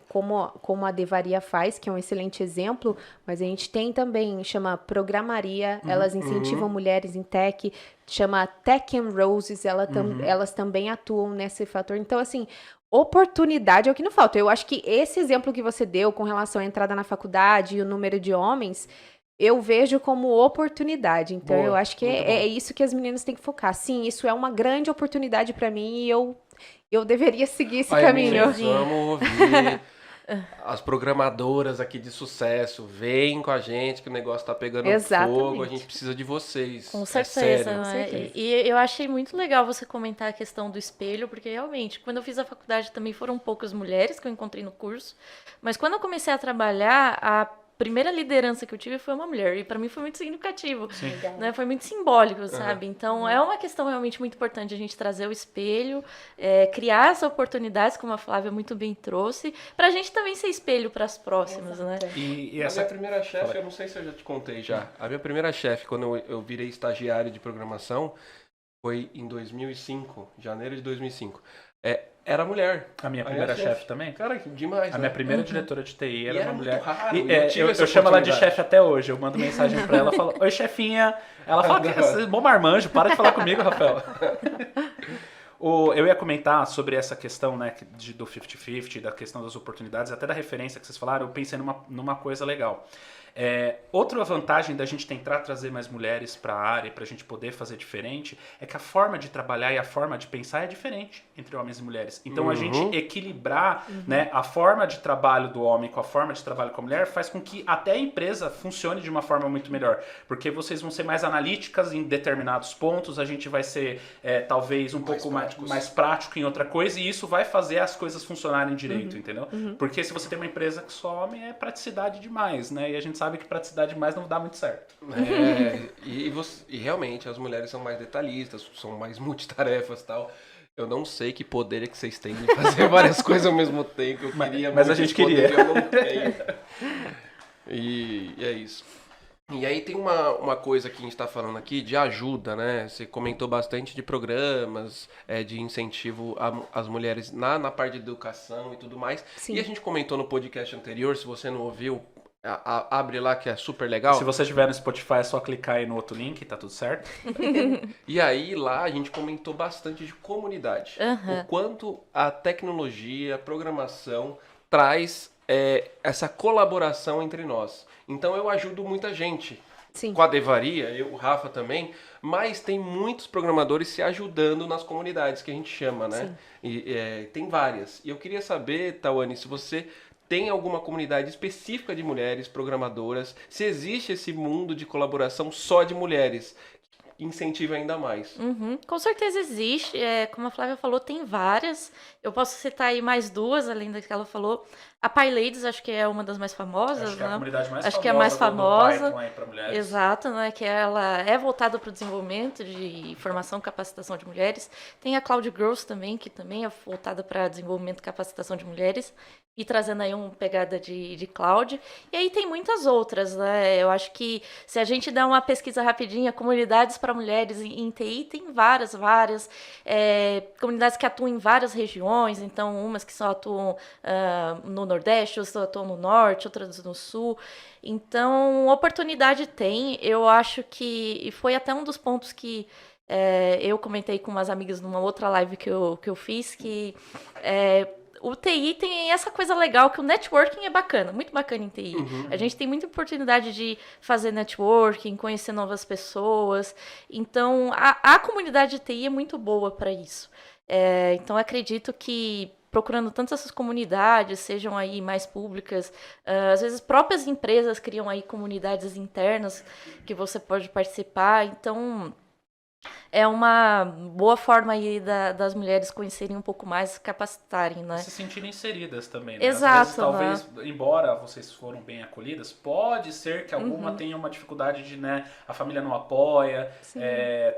como a Devaria faz, que é um excelente exemplo, mas a gente tem também, chama Programaria, elas incentivam mulheres em tech, chama Tech and Roses, elas também atuam nesse fator. Então, assim, oportunidade é o que não falta. Eu acho que esse exemplo que você deu com relação à entrada na faculdade e o número de homens, eu vejo como oportunidade. Então, eu acho que é isso que as meninas têm que focar. Sim, isso é uma grande oportunidade para mim e eu deveria seguir esse caminho. Meninas, vamos ouvir as programadoras aqui de sucesso. Vem com a gente que o negócio tá pegando fogo. A gente precisa de vocês. Com certeza. Sério. Né? Com certeza. E eu achei muito legal você comentar a questão do espelho, porque realmente, quando eu fiz a faculdade também foram poucas mulheres que eu encontrei no curso. Mas quando eu comecei a trabalhar, a primeira liderança que eu tive foi uma mulher. E para mim foi muito significativo. Né? Foi muito simbólico, sabe? Então, é uma questão realmente muito importante a gente trazer o espelho, criar essas oportunidades, como a Flávia muito bem trouxe, pra gente também ser espelho para as próximas, né? E A essa minha primeira chefe, eu não sei se eu já te contei já. A minha primeira chefe, quando eu virei estagiário de programação, foi em 2005, janeiro de 2005. Era mulher. A minha primeira chefe também? Cara, que demais, A minha primeira diretora de TI era uma mulher. Muito raro, Eu chamo ela de chefe até hoje. Eu mando mensagem pra ela e falo, oi, chefinha. Ela fala, você é bom marmanjo, para de falar comigo, Rafael. Eu ia comentar sobre essa questão, né, do 50-50, da questão das oportunidades, até da referência que vocês falaram, eu pensei numa coisa legal. Outra vantagem da gente tentar trazer mais mulheres para a área, para a gente poder fazer diferente, é que a forma de trabalhar e a forma de pensar é diferente entre homens e mulheres. Então a gente equilibrar né, a forma de trabalho do homem com a forma de trabalho com a mulher faz com que até a empresa funcione de uma forma muito melhor. Porque vocês vão ser mais analíticas em determinados pontos, a gente vai ser talvez um pouco mais prático em outra coisa, e isso vai fazer as coisas funcionarem direito, entendeu? Porque se você tem uma empresa que só homem, é praticidade demais, né? E a gente sabe que praticidade demais não dá muito certo. E realmente as mulheres são mais detalhistas, são mais multitarefas e tal. Eu não sei que poder é que vocês têm de fazer várias coisas ao mesmo tempo. Eu queria, mas a muito gente esse poder, queria. eu não tenho. E é isso. E aí tem uma coisa que a gente está falando aqui de ajuda, né? Você comentou bastante de programas, de incentivo às mulheres na parte de educação e tudo mais. Sim. E a gente comentou no podcast anterior, se você não ouviu, abre lá que é super legal. Se você estiver no Spotify, é só clicar aí no outro link, tá tudo certo. E aí lá a gente comentou bastante de comunidade. Aham. O quanto a tecnologia, a programação traz essa colaboração entre nós. Então eu ajudo muita gente. Sim. Com a Devaria, o Rafa também, mas tem muitos programadores se ajudando nas comunidades que a gente chama, né? Sim. E tem várias. E eu queria saber, Tawane, se você tem alguma comunidade específica de mulheres programadoras, se existe esse mundo de colaboração só de mulheres, que incentiva ainda mais. Uhum, com certeza existe. Como a Flávia falou, tem várias. Eu posso citar aí mais duas, além da que ela falou. A PyLadies, acho que é uma das mais famosas, Acho que é a né? comunidade mais Acho famosa que é a mais do famosa. Python aí pra mulheres. Exato, né? Que ela é voltada para o desenvolvimento de formação e capacitação de mulheres. Tem a Cloud Girls também, que também é voltada para desenvolvimento e capacitação de mulheres. E trazendo aí uma pegada de cloud. E aí tem muitas outras, né? Eu acho que se a gente der uma pesquisa rapidinha, comunidades para mulheres em TI, tem várias. Comunidades que atuam em várias regiões. Então, umas que só atuam no Nordeste, outras atuam no Norte, outras no Sul. Então, oportunidade tem. Eu acho que... E foi até um dos pontos que eu comentei com umas amigas numa outra live que eu fiz, que... o TI tem essa coisa legal que o networking é bacana, muito bacana em TI. Uhum. A gente tem muita oportunidade de fazer networking, conhecer novas pessoas. Então, a comunidade de TI é muito boa para isso. Então, acredito que procurando tanto essas comunidades, sejam aí mais públicas, às vezes próprias empresas criam aí comunidades internas que você pode participar. Então... é uma boa forma aí das mulheres conhecerem um pouco mais, se capacitarem, né? Se sentirem inseridas também, né? Exato, Às vezes, talvez, embora vocês foram bem acolhidas, pode ser que alguma tenha uma dificuldade de, né, a família não apoia,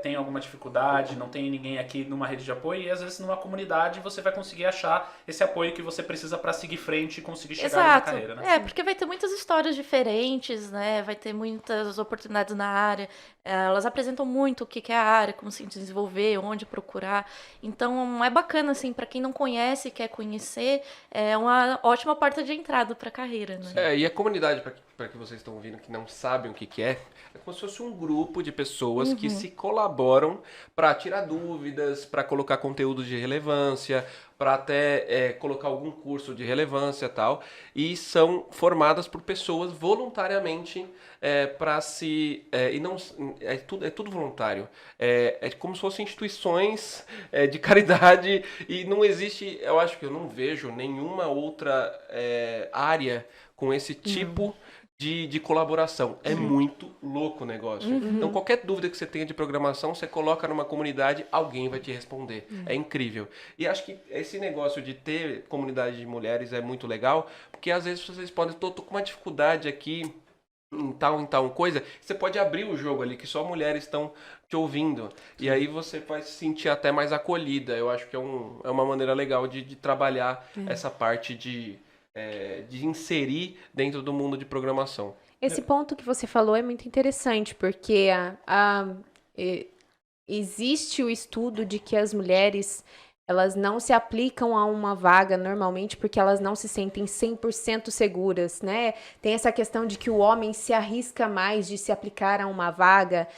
tem alguma dificuldade, não tem ninguém aqui numa rede de apoio, e às vezes numa comunidade você vai conseguir achar esse apoio que você precisa para seguir frente e conseguir chegar na Exato. carreira, né? Porque vai ter muitas histórias diferentes, né? Vai ter muitas oportunidades na área. Elas apresentam muito o que é a área, como se desenvolver, onde procurar. Então, é bacana, assim, para quem não conhece e quer conhecer, é uma ótima porta de entrada para a carreira, né? E a comunidade, para que vocês estão ouvindo que não sabem o que é como se fosse um grupo de pessoas que se colaboram para tirar dúvidas, para colocar conteúdo de relevância, para até colocar algum curso de relevância e tal, e são formadas por pessoas voluntariamente para se... e não, é tudo voluntário. É como se fossem instituições de caridade e não existe, eu acho que eu não vejo nenhuma outra área com esse tipo de colaboração. É muito louco o negócio. Então, qualquer dúvida que você tenha de programação, você coloca numa comunidade, alguém vai te responder. É incrível. E acho que esse negócio de ter comunidade de mulheres é muito legal, porque às vezes vocês podem... Tô com uma dificuldade aqui em tal coisa, você pode abrir o jogo ali, que só mulheres estão te ouvindo. E aí você vai se sentir até mais acolhida. Eu acho que é uma maneira legal de trabalhar essa parte de inserir dentro do mundo de programação. Esse ponto que você falou é muito interessante, porque existe o estudo de que as mulheres, elas não se aplicam a uma vaga normalmente porque elas não se sentem 100% seguras, né? Tem essa questão de que o homem se arrisca mais de se aplicar a uma vaga.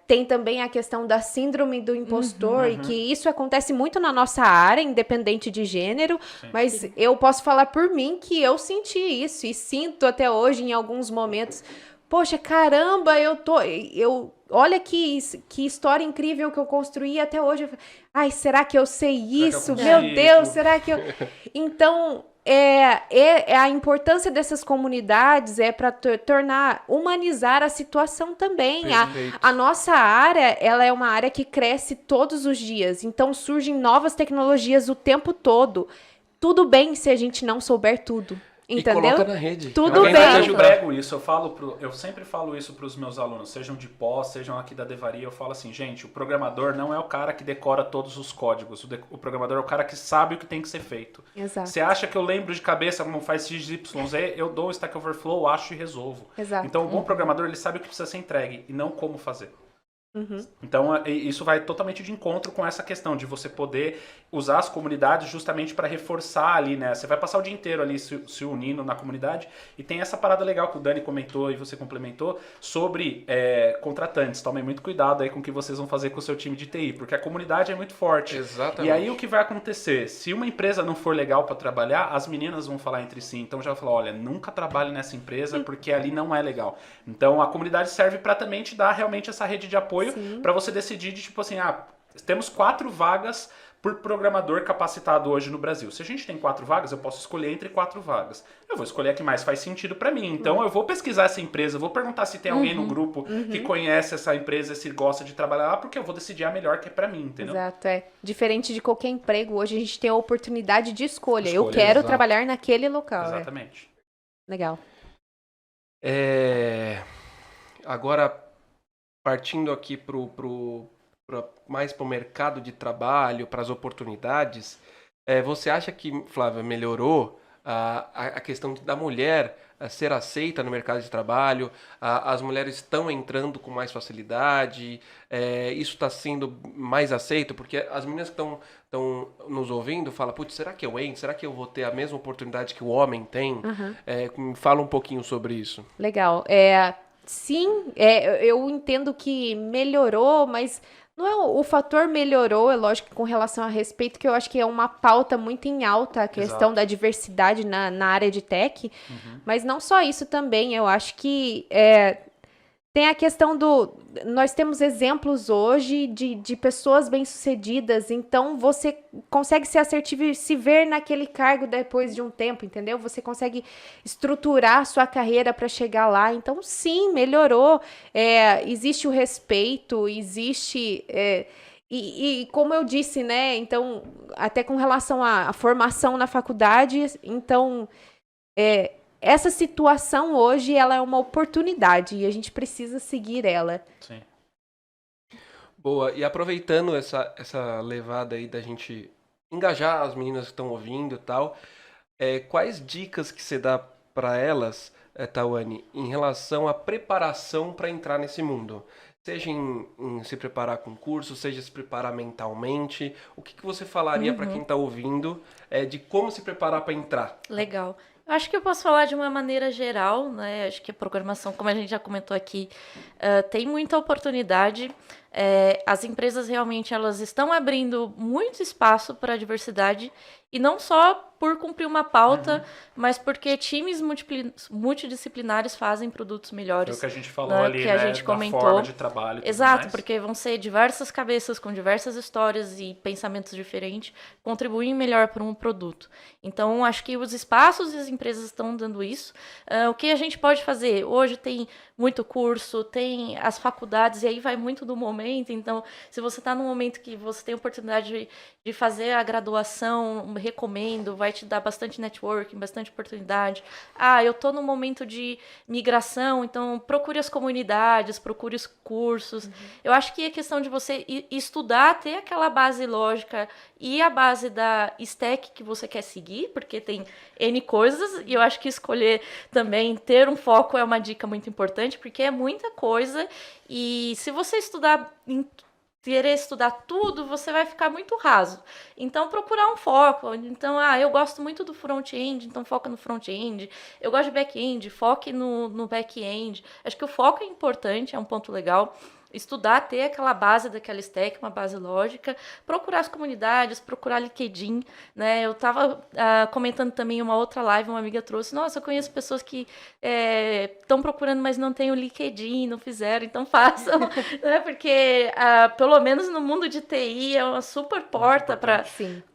Tem também a questão da síndrome do impostor, e que isso acontece muito na nossa área, independente de gênero, mas eu posso falar por mim que eu senti isso e sinto até hoje em alguns momentos. Poxa, caramba, olha que história incrível que eu construí até hoje. Ai, será que eu sei isso? Meu Deus, será que eu... Então, a importância dessas comunidades é para humanizar a situação também. A nossa área, ela é uma área que cresce todos os dias. Então, surgem novas tecnologias o tempo todo. Tudo bem se a gente não souber tudo. Entendeu? E coloca na rede. Tudo Alguém bem. vai te Eu ajudar. prego isso, eu sempre falo isso para os meus alunos, sejam de pós, sejam aqui da Devaria, eu falo assim, gente, o programador não é o cara que decora todos os códigos, o programador é o cara que sabe o que tem que ser feito. Exato. Você acha que eu lembro de cabeça como faz XYZ, eu dou um Stack Overflow, acho e resolvo. Exato. Então o bom programador, ele sabe o que precisa ser entregue e não como fazer. Uhum. Então, isso vai totalmente de encontro com essa questão de você poder usar as comunidades justamente para reforçar ali, né? Você vai passar o dia inteiro ali se unindo na comunidade e tem essa parada legal que o Dani comentou e você complementou sobre contratantes. Tomem muito cuidado aí com o que vocês vão fazer com o seu time de TI, porque a comunidade é muito forte. Exatamente. E aí o que vai acontecer? Se uma empresa não for legal para trabalhar, as meninas vão falar entre si. Então já vai falar, olha, nunca trabalhe nessa empresa porque ali não é legal. Então a comunidade serve para também te dar realmente essa rede de apoio para você decidir de tipo assim, temos 4 vagas por programador capacitado hoje no Brasil. Se a gente tem 4 vagas, eu posso escolher entre 4 vagas. Eu vou escolher a que mais faz sentido para mim. Então eu vou pesquisar essa empresa, vou perguntar se tem alguém no grupo que conhece essa empresa, se gosta de trabalhar lá, porque eu vou decidir a melhor que é para mim, entendeu? Exato, Diferente de qualquer emprego, hoje a gente tem a oportunidade de escolha. Eu quero exato. trabalhar naquele local. Exatamente. Legal. Agora, partindo aqui mais para o mercado de trabalho, para as oportunidades, você acha que, Flávia, melhorou a questão da mulher ser aceita no mercado de trabalho? As mulheres estão entrando com mais facilidade? Isso está sendo mais aceito? Porque as meninas que estão nos ouvindo falam, putz, será que eu entro? Será que eu vou ter a mesma oportunidade que o homem tem? Me fala um pouquinho sobre isso. Legal. Sim, eu entendo que melhorou, mas não é o fator melhorou, é lógico que com relação a respeito, que eu acho que é uma pauta muito em alta a questão da diversidade na área de tech, mas não só isso também, eu acho que tem a questão nós temos exemplos hoje de pessoas bem-sucedidas, então você consegue ser assertivo e se ver naquele cargo depois de um tempo, entendeu? Você consegue estruturar sua carreira para chegar lá, então sim, melhorou, existe o respeito, existe... E como eu disse, né, então, até com relação à formação na faculdade, então... essa situação hoje, ela é uma oportunidade e a gente precisa seguir ela. Sim. Boa, e aproveitando essa levada aí da gente engajar as meninas que estão ouvindo e tal, quais dicas que você dá para elas, Tawane, em relação à preparação para entrar nesse mundo? Seja em se preparar com curso, seja se preparar mentalmente, o que você falaria para quem está ouvindo de como se preparar para entrar? Legal. Eu acho que eu posso falar de uma maneira geral, né? Acho que a programação, como a gente já comentou aqui, tem muita oportunidade. As empresas realmente elas estão abrindo muito espaço para a diversidade e não só por cumprir uma pauta, mas porque times multidisciplinares fazem produtos melhores. Foi o que a gente falou né, ali, que a né, gente da comentou. forma de trabalho e tudo Exato, mais. porque vão ser diversas cabeças com diversas histórias e pensamentos diferentes, contribuem melhor para um produto. Então, acho que os espaços e as empresas estão dando isso. O que a gente pode fazer? Hoje tem muito curso, tem as faculdades, e aí vai muito do momento. Então, se você está num momento que você tem oportunidade de fazer a graduação, recomendo, vai te dar bastante networking, bastante oportunidade. Eu estou num momento de migração, então procure as comunidades, procure os cursos. Eu acho que é questão de você estudar, ter aquela base lógica e a base da stack que você quer seguir, porque tem N coisas, e eu acho que escolher também, ter um foco é uma dica muito importante, porque é muita coisa, e se você querer estudar tudo, você vai ficar muito raso. Então, procurar um foco. Então, eu gosto muito do front-end, então foca no front-end. Eu gosto de back-end, foque no back-end. Acho que o foco é importante, é um ponto legal. Estudar, ter aquela base daquela stack, uma base lógica, procurar as comunidades, procurar LinkedIn, né? Eu estava comentando também uma outra live, uma amiga trouxe, nossa, eu conheço pessoas que estão procurando, mas não tem o LinkedIn, não fizeram, então façam, né? Porque pelo menos no mundo de TI é uma super porta para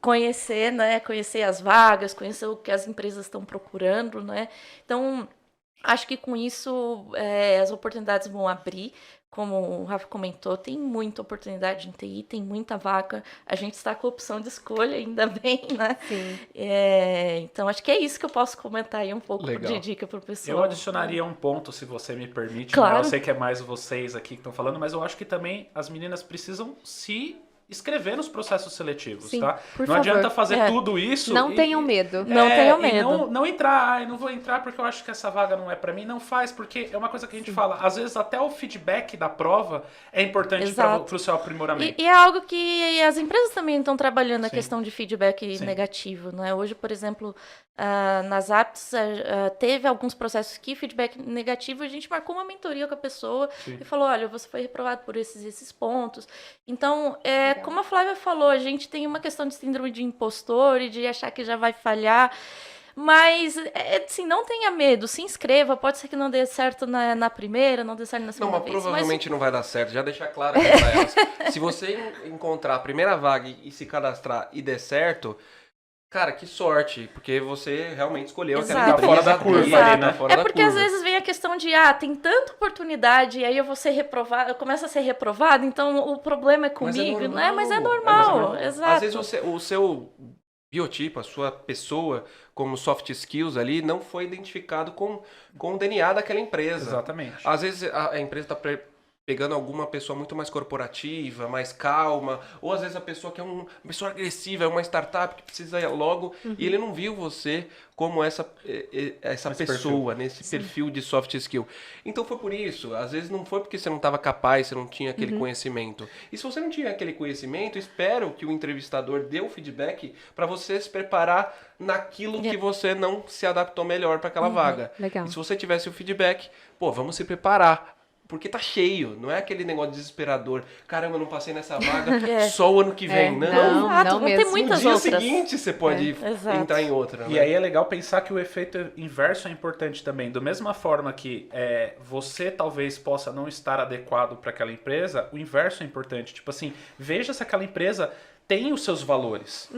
conhecer, né? Conhecer as vagas, conhecer o que as empresas estão procurando, né? Então, acho que com isso as oportunidades vão abrir. como o Rafa comentou, tem muita oportunidade em TI, tem muita vaga. A gente está com a opção de escolha, ainda bem, né? Sim. Então, acho que é isso que eu posso comentar aí um pouco Legal. de dica para o pessoal. Eu adicionaria um ponto, se você me permite. Claro. Né? Eu sei que é mais vocês aqui que estão falando, mas eu acho que também as meninas precisam se inscrever nos processos seletivos, Sim, tá? por Não favor. adianta fazer tudo isso. Não tenham medo. Não tenham e medo. não entrar, eu não vou entrar porque eu acho que essa vaga não é pra mim. Não faz, porque é uma coisa que a gente fala. Às vezes até o feedback da prova é importante Exato. pro seu aprimoramento. E é algo que as empresas também estão trabalhando, a Sim. questão de feedback Sim. negativo, né? Hoje, por exemplo, nas apps, teve alguns processos que feedback negativo, a gente marcou uma mentoria com a pessoa Sim. e falou, olha, você foi reprovado por esses pontos. Então, como a Flávia falou, a gente tem uma questão de síndrome de impostor e de achar que já vai falhar. Mas, assim, não tenha medo, se inscreva. Pode ser que não dê certo na primeira, não dê certo na Não, segunda mas vez. provavelmente não vai dar certo. Já deixar claro aqui pra elas. Se você encontrar a primeira vaga e se cadastrar e der certo, cara, que sorte. Porque você realmente escolheu aquela Exato. empresa. Tá fora da curva ali, ali, né? tá fora É da porque curva. às vezes vem a questão de, tem tanta oportunidade, e aí eu vou ser reprovado, eu começo a ser reprovado, então o problema é comigo, né? Mas é normal, exato. Às vezes o seu biotipo, a sua pessoa como soft skills ali não foi identificado com o DNA daquela empresa. Exatamente. Às vezes a empresa está pegando alguma pessoa muito mais corporativa, mais calma, ou às vezes a pessoa que é uma pessoa agressiva, é uma startup que precisa ir logo, e ele não viu você como essa pessoa, nesse perfil de soft skill. Então foi por isso, às vezes não foi porque você não estava capaz, você não tinha aquele conhecimento. E se você não tinha aquele conhecimento, espero que o entrevistador dê o feedback para você se preparar naquilo que você não se adaptou melhor para aquela vaga. Legal. E se você tivesse o feedback, vamos se preparar. Porque tá cheio, não é aquele negócio desesperador. Caramba, eu não passei nessa vaga só o ano que vem. Não. Exato, não vão ter mesmo. muitas No dia outras. seguinte você pode exato. entrar em outra. E né? aí é legal pensar que o efeito inverso é importante também. Da mesma forma que você talvez possa não estar adequado para aquela empresa, o inverso é importante. Tipo assim, veja se aquela empresa tem os seus valores.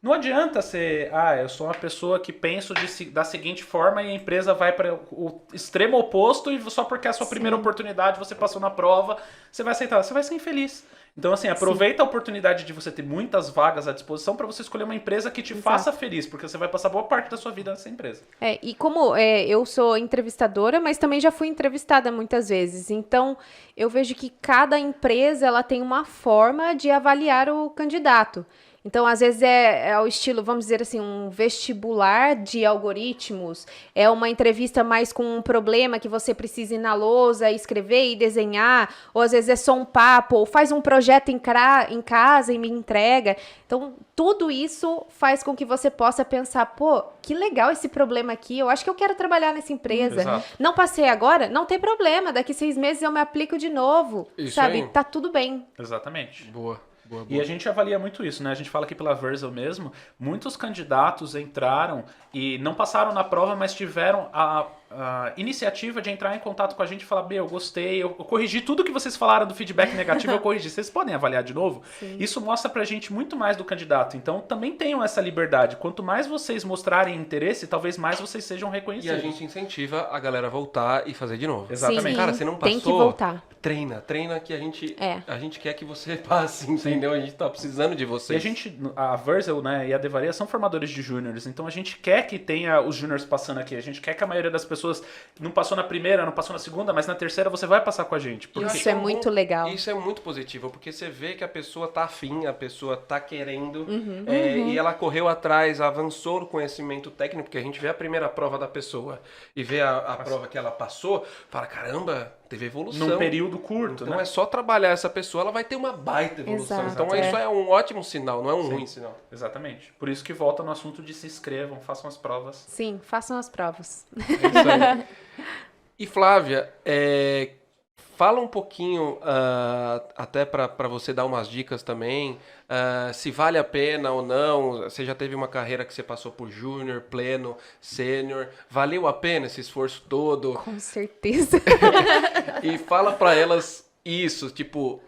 Não adianta ser, eu sou uma pessoa que penso da seguinte forma e a empresa vai para o extremo oposto e só porque é a sua primeira oportunidade, você passou na prova, você vai aceitar, você vai ser infeliz. Então, assim, aproveita a oportunidade de você ter muitas vagas à disposição para você escolher uma empresa que te faça feliz, porque você vai passar boa parte da sua vida nessa empresa. E como eu sou entrevistadora, mas também já fui entrevistada muitas vezes, então eu vejo que cada empresa ela tem uma forma de avaliar o candidato. Então, às vezes é ao estilo, vamos dizer assim, um vestibular de algoritmos, é uma entrevista mais com um problema que você precisa ir na lousa, escrever e desenhar, ou às vezes é só um papo, ou faz um projeto em casa e me entrega. Então, tudo isso faz com que você possa pensar, que legal esse problema aqui, eu acho que eu quero trabalhar nessa empresa. Exato. Não passei agora? Não tem problema, daqui 6 meses eu me aplico de novo, Isso sabe? aí. Tá tudo bem. Exatamente. Boa. E a gente avalia muito isso, né? A gente fala aqui pela Verzel mesmo, muitos candidatos entraram e não passaram na prova, mas tiveram a iniciativa de entrar em contato com a gente e falar, eu gostei, eu corrigi tudo que vocês falaram do feedback negativo, eu corrigi. Vocês podem avaliar de novo? Sim. Isso mostra pra gente muito mais do candidato. Então, também tenham essa liberdade. Quanto mais vocês mostrarem interesse, talvez mais vocês sejam E reconhecidos. a gente incentiva a galera a voltar e fazer de novo. Exatamente. Sim, Cara, você não passou, tem que voltar. treina que a gente quer que você passe, entendeu? A gente tá precisando de E vocês. a Verzel, né, e a Devaria são formadores de júniores, então a gente quer que tenha os júniores passando aqui, a gente quer que a maioria das pessoas não passou na primeira, não passou na segunda, mas na terceira você vai passar com a gente. Eu acho Isso que é um muito bom- legal. Isso é muito positivo, porque você vê que a pessoa tá afim, a pessoa tá querendo, Uhum. e ela correu atrás, avançou no conhecimento técnico, porque a gente vê a primeira prova da pessoa e vê a prova que ela passou, fala, caramba, teve evolução. Num período curto, Então né? é só trabalhar essa pessoa, ela vai ter uma baita evolução. Exato, Então isso é um ótimo sinal, não é um ruim sinal. Exatamente. Por isso que volta no assunto de se inscrevam, façam as provas. Sim, façam as provas. É isso aí. E Flávia, fala um pouquinho, até para você dar umas dicas também, se vale a pena ou não. Você já teve uma carreira que você passou por júnior, pleno, sênior. Valeu a pena esse esforço todo? Com certeza. E fala para elas isso, tipo,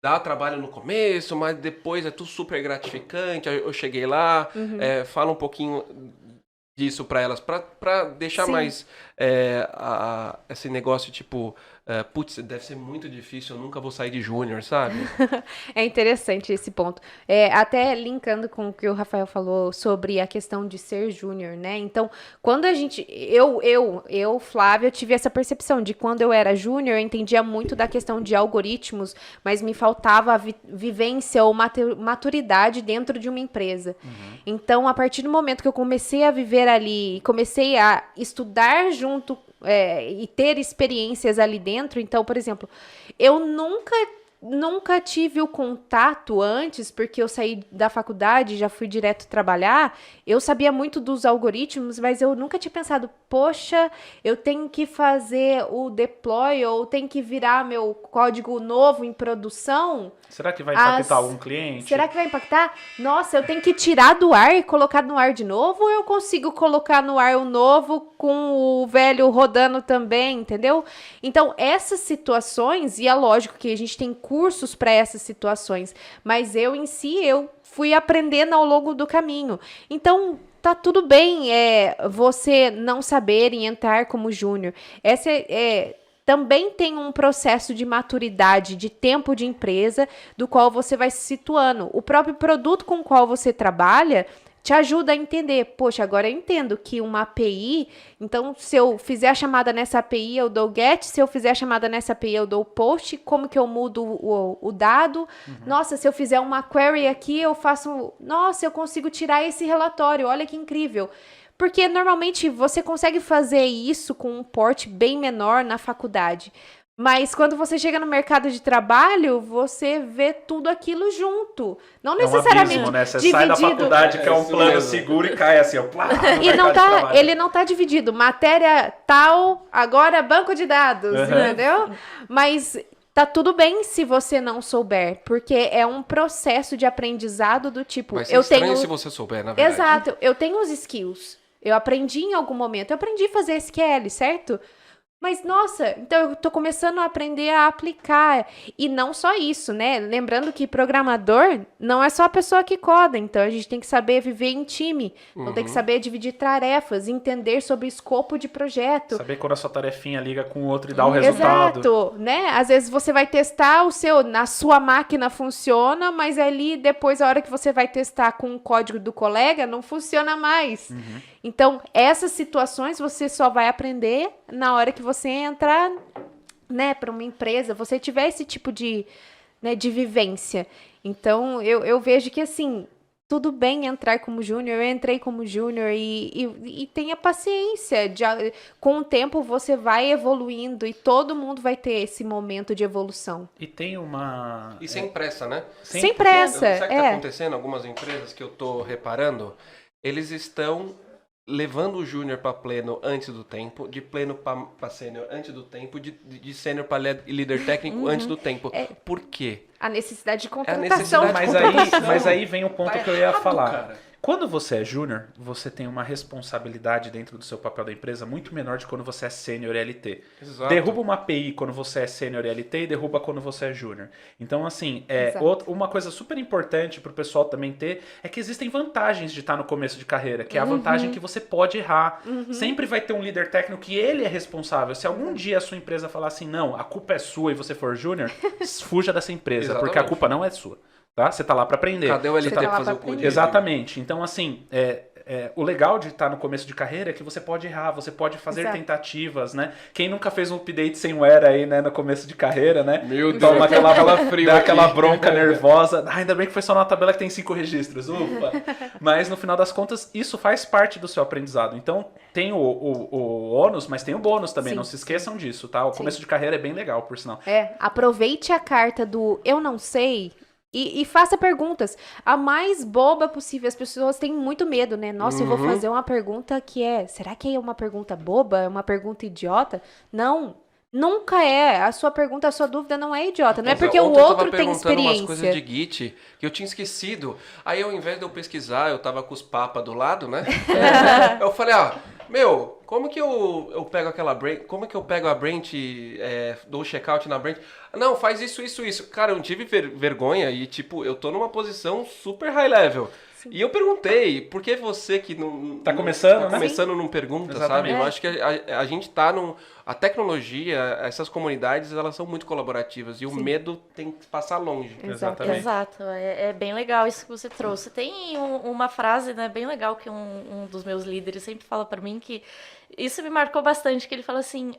dá trabalho no começo, mas depois é tudo super gratificante. Eu cheguei lá, fala um pouquinho disso para elas, para deixar Sim. mais esse negócio, tipo, putz, deve ser muito difícil, eu nunca vou sair de júnior, sabe? É interessante esse ponto. Até linkando com o que o Rafael falou sobre a questão de ser júnior, né? Então, quando a gente... Eu, Flávia, tive essa percepção de quando eu era júnior, eu entendia muito da questão de algoritmos, mas me faltava a vivência ou maturidade dentro de uma empresa. Então, a partir do momento que eu comecei a viver ali, comecei a estudar junto e ter experiências ali dentro. Então, por exemplo, eu nunca tive o contato antes, porque eu saí da faculdade, já fui direto trabalhar. Eu sabia muito dos algoritmos, mas eu nunca tinha pensado, poxa, eu tenho que fazer o deploy ou tenho que virar meu código novo em produção. Será que vai impactar algum cliente? Será que vai impactar? Nossa, eu tenho que tirar do ar e colocar no ar de novo? Ou eu consigo colocar no ar o novo com o velho rodando também, entendeu? Então, essas situações, e é lógico que a gente tem cursos para essas situações, mas eu fui aprendendo ao longo do caminho. Então, tá tudo bem você não saber e entrar como júnior. Também tem um processo de maturidade, de tempo de empresa, do qual você vai se situando. O próprio produto com o qual você trabalha te ajuda a entender. Poxa, agora eu entendo que uma API, então se eu fizer a chamada nessa API, eu dou get, se eu fizer a chamada nessa API, eu dou post, como que eu mudo o dado. Nossa, se eu fizer uma query aqui, eu consigo tirar esse relatório, olha que incrível. Porque normalmente você consegue fazer isso com um porte bem menor na faculdade. Mas quando você chega no mercado de trabalho, você vê tudo aquilo junto. Não necessariamente abismo, né? Você dividido. sai da faculdade, que é um plano seguro, e cai assim, ó. Ele não tá dividido. Matéria tal, agora banco de dados, entendeu? Mas tá tudo bem se você não souber, porque é um processo de aprendizado do tipo... Vai ser estranho se você souber, na verdade. Exato. Eu tenho os skills. Eu aprendi em algum momento. Eu aprendi a fazer SQL, certo? Mas, nossa, então eu tô começando a aprender a aplicar. E não só isso, né? Lembrando que programador não é só a pessoa que coda. Então, a gente tem que saber viver em time. Então, tem que saber dividir tarefas, entender sobre escopo de projeto. Saber quando a sua tarefinha liga com o outro e dá o resultado. Exato, né? Às vezes você vai testar na sua máquina funciona, mas ali depois, a hora que você vai testar com o código do colega, não funciona mais. Então, essas situações você só vai aprender na hora que você entrar, né, para uma empresa, você tiver esse tipo de vivência. Então, eu vejo que, assim, tudo bem entrar como júnior, eu entrei como júnior e tenha paciência. Com o tempo, você vai evoluindo e todo mundo vai ter esse momento de evolução. E tem uma... E sem pressa, né? Sem pressa, Sabe o que tá acontecendo? Algumas empresas que eu tô reparando, eles estão levando o júnior para pleno antes do tempo, de pleno para sênior antes do tempo, de sênior para líder técnico antes do tempo. Por quê? A necessidade de contratação. Mas aí vem o ponto que eu ia falar. Cara. Quando você é júnior, você tem uma responsabilidade dentro do seu papel da empresa muito menor de quando você é sênior e LT. Exato. Derruba uma API quando você é sênior e LT e derruba quando você é júnior. Então, assim, uma coisa super importante para o pessoal também ter é que existem vantagens de estar no começo de carreira, que é a vantagem que você pode errar. Sempre vai ter um líder técnico que ele é responsável. Se algum dia a sua empresa falar assim, não, a culpa é sua e você for júnior, fuja dessa empresa, porque a culpa não é sua. Tá? Você tá lá para aprender. Cadê o LT para fazer o código? Exatamente. Então, assim, o legal de estar no começo de carreira é que você pode errar, você pode fazer tentativas, né? Quem nunca fez um update sem era aí, né, no começo de carreira, né? Meu Deus, toma aquela aqui. bronca nervosa. Ainda bem que foi só numa tabela que tem 5 registros. Ufa! Mas, no final das contas, isso faz parte do seu aprendizado. Então, tem o ônus, mas tem o bônus também. Não se esqueçam disso, tá? O começo de carreira é bem legal, por sinal. Aproveite a carta do eu não sei... E faça perguntas. A mais boba possível. As pessoas têm muito medo, né? Nossa, eu vou fazer uma pergunta que será que é uma pergunta boba? É uma pergunta idiota? Não. Nunca é. A sua pergunta, a sua dúvida não é idiota. Não é porque o outro tem experiência. Eu tava perguntando umas coisas de Git que eu tinha esquecido. Aí, ao invés de eu pesquisar, eu tava com os papas do lado, né? Eu falei, como que eu pego aquela branch? Como que eu pego a branch, dou o checkout na branch? Não, faz isso. Cara, eu não tive vergonha e, tipo, eu tô numa posição super high level. E eu perguntei, por que você que não... Tá começando, né? Começando não pergunta, Exatamente. sabe? Eu acho que a gente tá num... A tecnologia, essas comunidades, elas são muito colaborativas. E o medo tem que passar longe. Exatamente. Exato, é bem legal isso que você trouxe. Tem uma frase, né, bem legal que um dos meus líderes sempre fala pra mim, que isso me marcou bastante, que ele fala assim,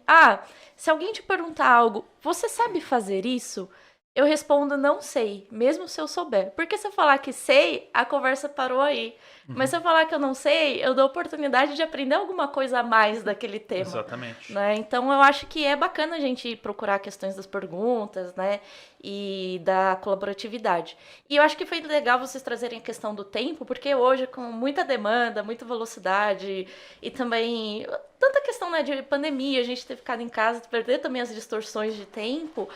se alguém te perguntar algo, você sabe fazer isso? Eu respondo, não sei, mesmo se eu souber. Porque se eu falar que sei, a conversa parou aí. Mas se eu falar que eu não sei, eu dou a oportunidade de aprender alguma coisa a mais daquele tema. Exatamente. Né? Então, eu acho que é bacana a gente procurar questões das perguntas, né? E da colaboratividade. E eu acho que foi legal vocês trazerem a questão do tempo, porque hoje, com muita demanda, muita velocidade e também tanta questão, né, de pandemia, a gente ter ficado em casa, perder também as distorções de tempo,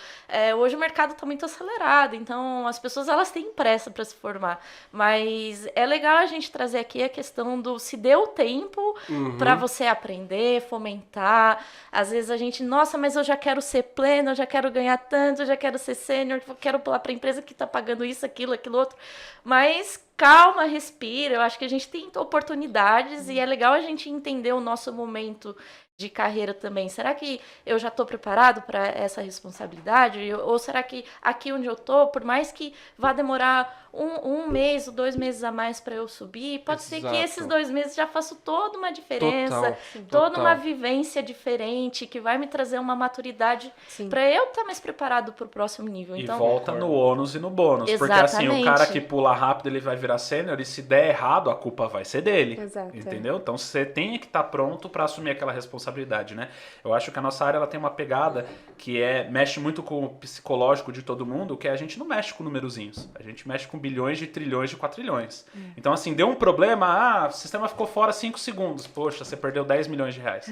hoje o mercado está muito acelerado, então as pessoas elas têm pressa para se formar. Mas é legal a gente trazer aqui a questão do se deu tempo para você aprender, fomentar. Às vezes a gente, nossa, mas eu já quero ser pleno, eu já quero ganhar tanto, eu já quero ser sênior, eu quero pular para a empresa que está pagando isso, aquilo outro. Mas calma, respira. Eu acho que a gente tem oportunidades e é legal a gente entender o nosso momento de carreira também. Será que eu já estou preparado para essa responsabilidade? Ou será que aqui onde eu estou, por mais que vá demorar um mês ou 2 meses a mais para eu subir, pode ser que esses 2 meses já façam toda uma diferença, toda uma vivência diferente, que vai me trazer uma maturidade para eu estar mais preparado para o próximo nível. E então, volta no ônus e no bônus. Porque assim, o cara que pula rápido, ele vai virar sênior, e se der errado, a culpa vai ser dele. Exato, entendeu? Então você tem que estar pronto para assumir aquela responsabilidade, né? Eu acho que a nossa área ela tem uma pegada que mexe muito com o psicológico de todo mundo, que a gente não mexe com numerozinhos. A gente mexe com bilhões de trilhões de quatrilhões. Então assim, deu um problema, o sistema ficou fora 5 segundos. Poxa, você perdeu 10 milhões de reais.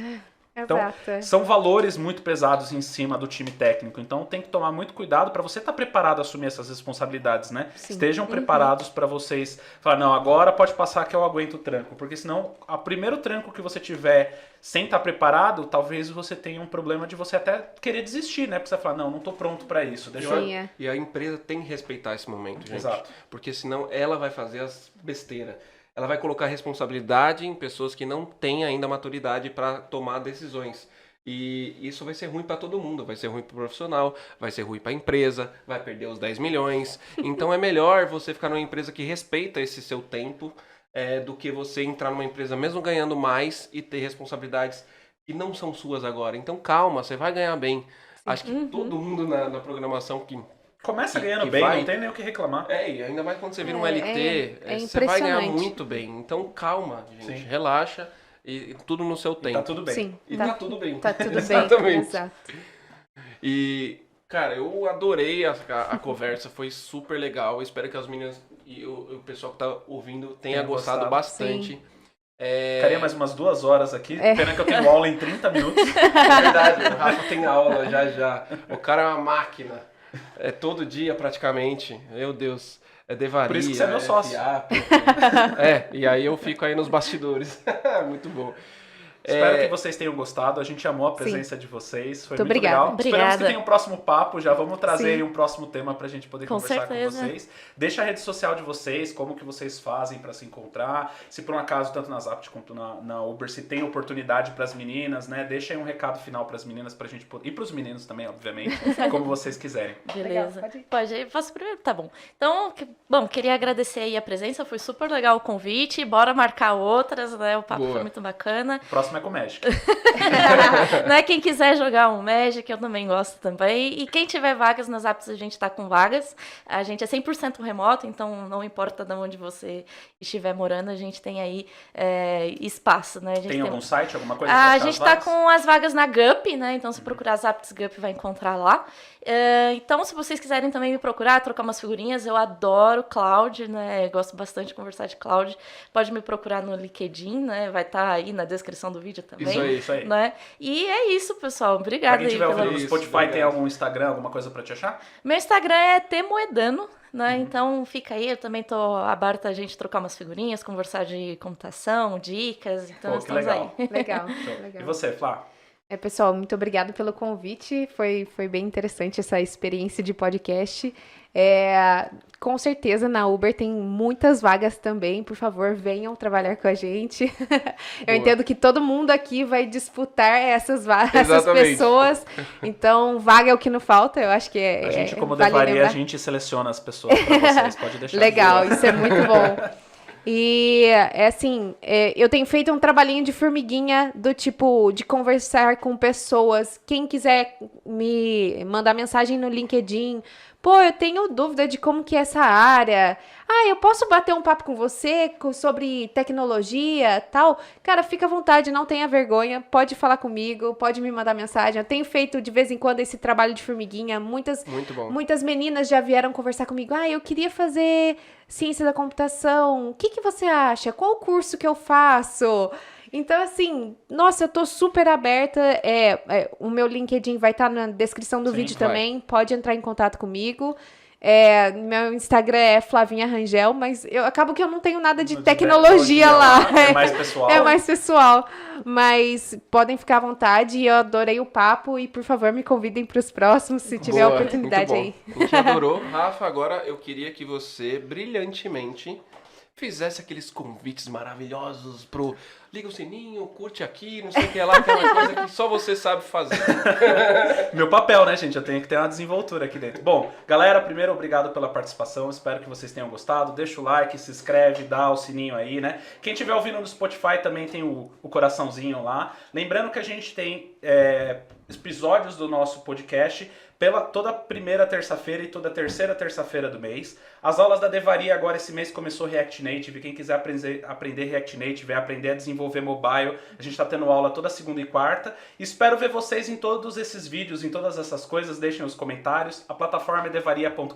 Então, são valores muito pesados em cima do time técnico. Então, tem que tomar muito cuidado para você estar preparado a assumir essas responsabilidades, né? Sim. Estejam preparados para vocês falar, não, agora pode passar que eu aguento o tranco. Porque senão, o primeiro tranco que você tiver sem estar preparado, talvez você tenha um problema de você até querer desistir, né? Porque você fala, não estou pronto para isso. E a empresa tem que respeitar esse momento, gente. Exato. Porque senão ela vai fazer as besteiras. Ela vai colocar responsabilidade em pessoas que não têm ainda maturidade para tomar decisões. E isso vai ser ruim para todo mundo. Vai ser ruim para o profissional, vai ser ruim para a empresa, vai perder os 10 milhões. Então é melhor você ficar numa empresa que respeita esse seu tempo do que você entrar numa empresa mesmo ganhando mais e ter responsabilidades que não são suas agora. Então calma, você vai ganhar bem. Acho que todo mundo na programação que... Começa ganhando bem, não tem nem o que reclamar. E ainda mais quando você vira um LT, você vai ganhar muito bem. Então calma, gente, relaxa e tudo no seu tempo. E tá tudo bem. Sim, tá tudo bem. Tá tudo Exatamente. bem, exato. E, cara, eu adorei a conversa, foi super legal. Eu espero que as meninas e o pessoal que tá ouvindo tenha gostado bastante. Ficaria mais umas 2 horas aqui, pena que eu tenho aula em 30 minutos. É verdade, o Rafa tem aula já. O cara é uma máquina. É todo dia praticamente, meu Deus, é devaria. Por isso que você é meu sócio. E aí eu fico aí nos bastidores, muito bom. Espero que vocês tenham gostado, a gente amou a presença de vocês, foi muito legal. Obrigada. Esperamos que tenha um próximo papo, já vamos trazer aí um próximo tema pra gente poder conversar com vocês. Deixa a rede social de vocês, como que vocês fazem pra se encontrar, se por um acaso, tanto na Zapt quanto na Uber, se tem oportunidade pras meninas, né? Deixa aí um recado final pras meninas pra gente poder, e pros meninos também, obviamente, como vocês quiserem. Beleza. Legal, pode ir. Faço primeiro? Tá bom. Então, queria agradecer aí a presença, foi super legal o convite, bora marcar outras, né? O papo foi muito bacana. Próximo é com Magic. Né? Quem quiser jogar um Magic, eu também gosto também. E quem tiver vagas nas apps, a gente tá com vagas. A gente é 100% remoto, então não importa de onde você estiver morando, a gente tem aí espaço, né? A gente tem algum site, alguma coisa? A gente tá com as vagas na Gup, né? Então, se procurar as apps Gup, vai encontrar lá. Então, se vocês quiserem também me procurar, trocar umas figurinhas, eu adoro cloud, né? Gosto bastante de conversar de cloud. Pode me procurar no LinkedIn, né? Vai estar aí na descrição do vídeo também. Isso aí. Né? E é isso, pessoal. Obrigada. Pra quem estiver ouvindo no Spotify, tem algum Instagram, alguma coisa pra te achar? Meu Instagram é tmoedano, né? Então fica aí, eu também tô aberta a gente trocar umas figurinhas, conversar de computação, dicas, então estamos legal. aí. Legal. E você, Flá? Pessoal, muito obrigada pelo convite. Foi bem interessante essa experiência de podcast. Com certeza na Uber tem muitas vagas também. Por favor, venham trabalhar com a gente. Eu entendo que todo mundo aqui vai disputar essas pessoas. Então, vaga é o que não falta. Eu acho que A gente, como vale Devaria, lembrar. a gente seleciona as pessoas para vocês. Pode deixar. Legal, isso é muito bom. E assim, eu tenho feito um trabalhinho de formiguinha do tipo de conversar com pessoas. Quem quiser me mandar mensagem no LinkedIn, pô, eu tenho dúvida de como que é essa área. Eu posso bater um papo com você sobre tecnologia, tal? Cara, fica à vontade, não tenha vergonha, pode falar comigo, pode me mandar mensagem. Eu tenho feito de vez em quando esse trabalho de formiguinha. Muito bom. Muitas meninas já vieram conversar comigo. Eu queria fazer ciência da computação. O que você acha? Qual o curso que eu faço? Então, assim, nossa, eu tô super aberta. O meu LinkedIn vai estar na descrição do vídeo também. Pode entrar em contato comigo. Meu Instagram é Flavinha Rangel, mas eu acabo que eu não tenho nada de tecnologia lá. É mais pessoal. É mais pessoal. Mas podem ficar à vontade. Eu adorei o papo e, por favor, me convidem para os próximos, se tiver oportunidade aí. A gente adorou. Rafa, agora eu queria que você, brilhantemente, fizesse aqueles convites maravilhosos pro liga o sininho, curte aqui, não sei o que lá, aquela coisa que só você sabe fazer. Meu papel, né, gente? Eu tenho que ter uma desenvoltura aqui dentro. Bom, galera, primeiro, obrigado pela participação. Espero que vocês tenham gostado. Deixa o like, se inscreve, dá o sininho aí, né? Quem estiver ouvindo no Spotify também tem o coraçãozinho lá. Lembrando que a gente tem episódios do nosso podcast toda primeira terça-feira e toda terceira terça-feira do mês. As aulas da Devaria agora esse mês começou React Native. Quem quiser aprender React Native, aprender a desenvolver mobile, a gente está tendo aula toda segunda e quarta. Espero ver vocês em todos esses vídeos, em todas essas coisas. Deixem os comentários. A plataforma é devaria.com.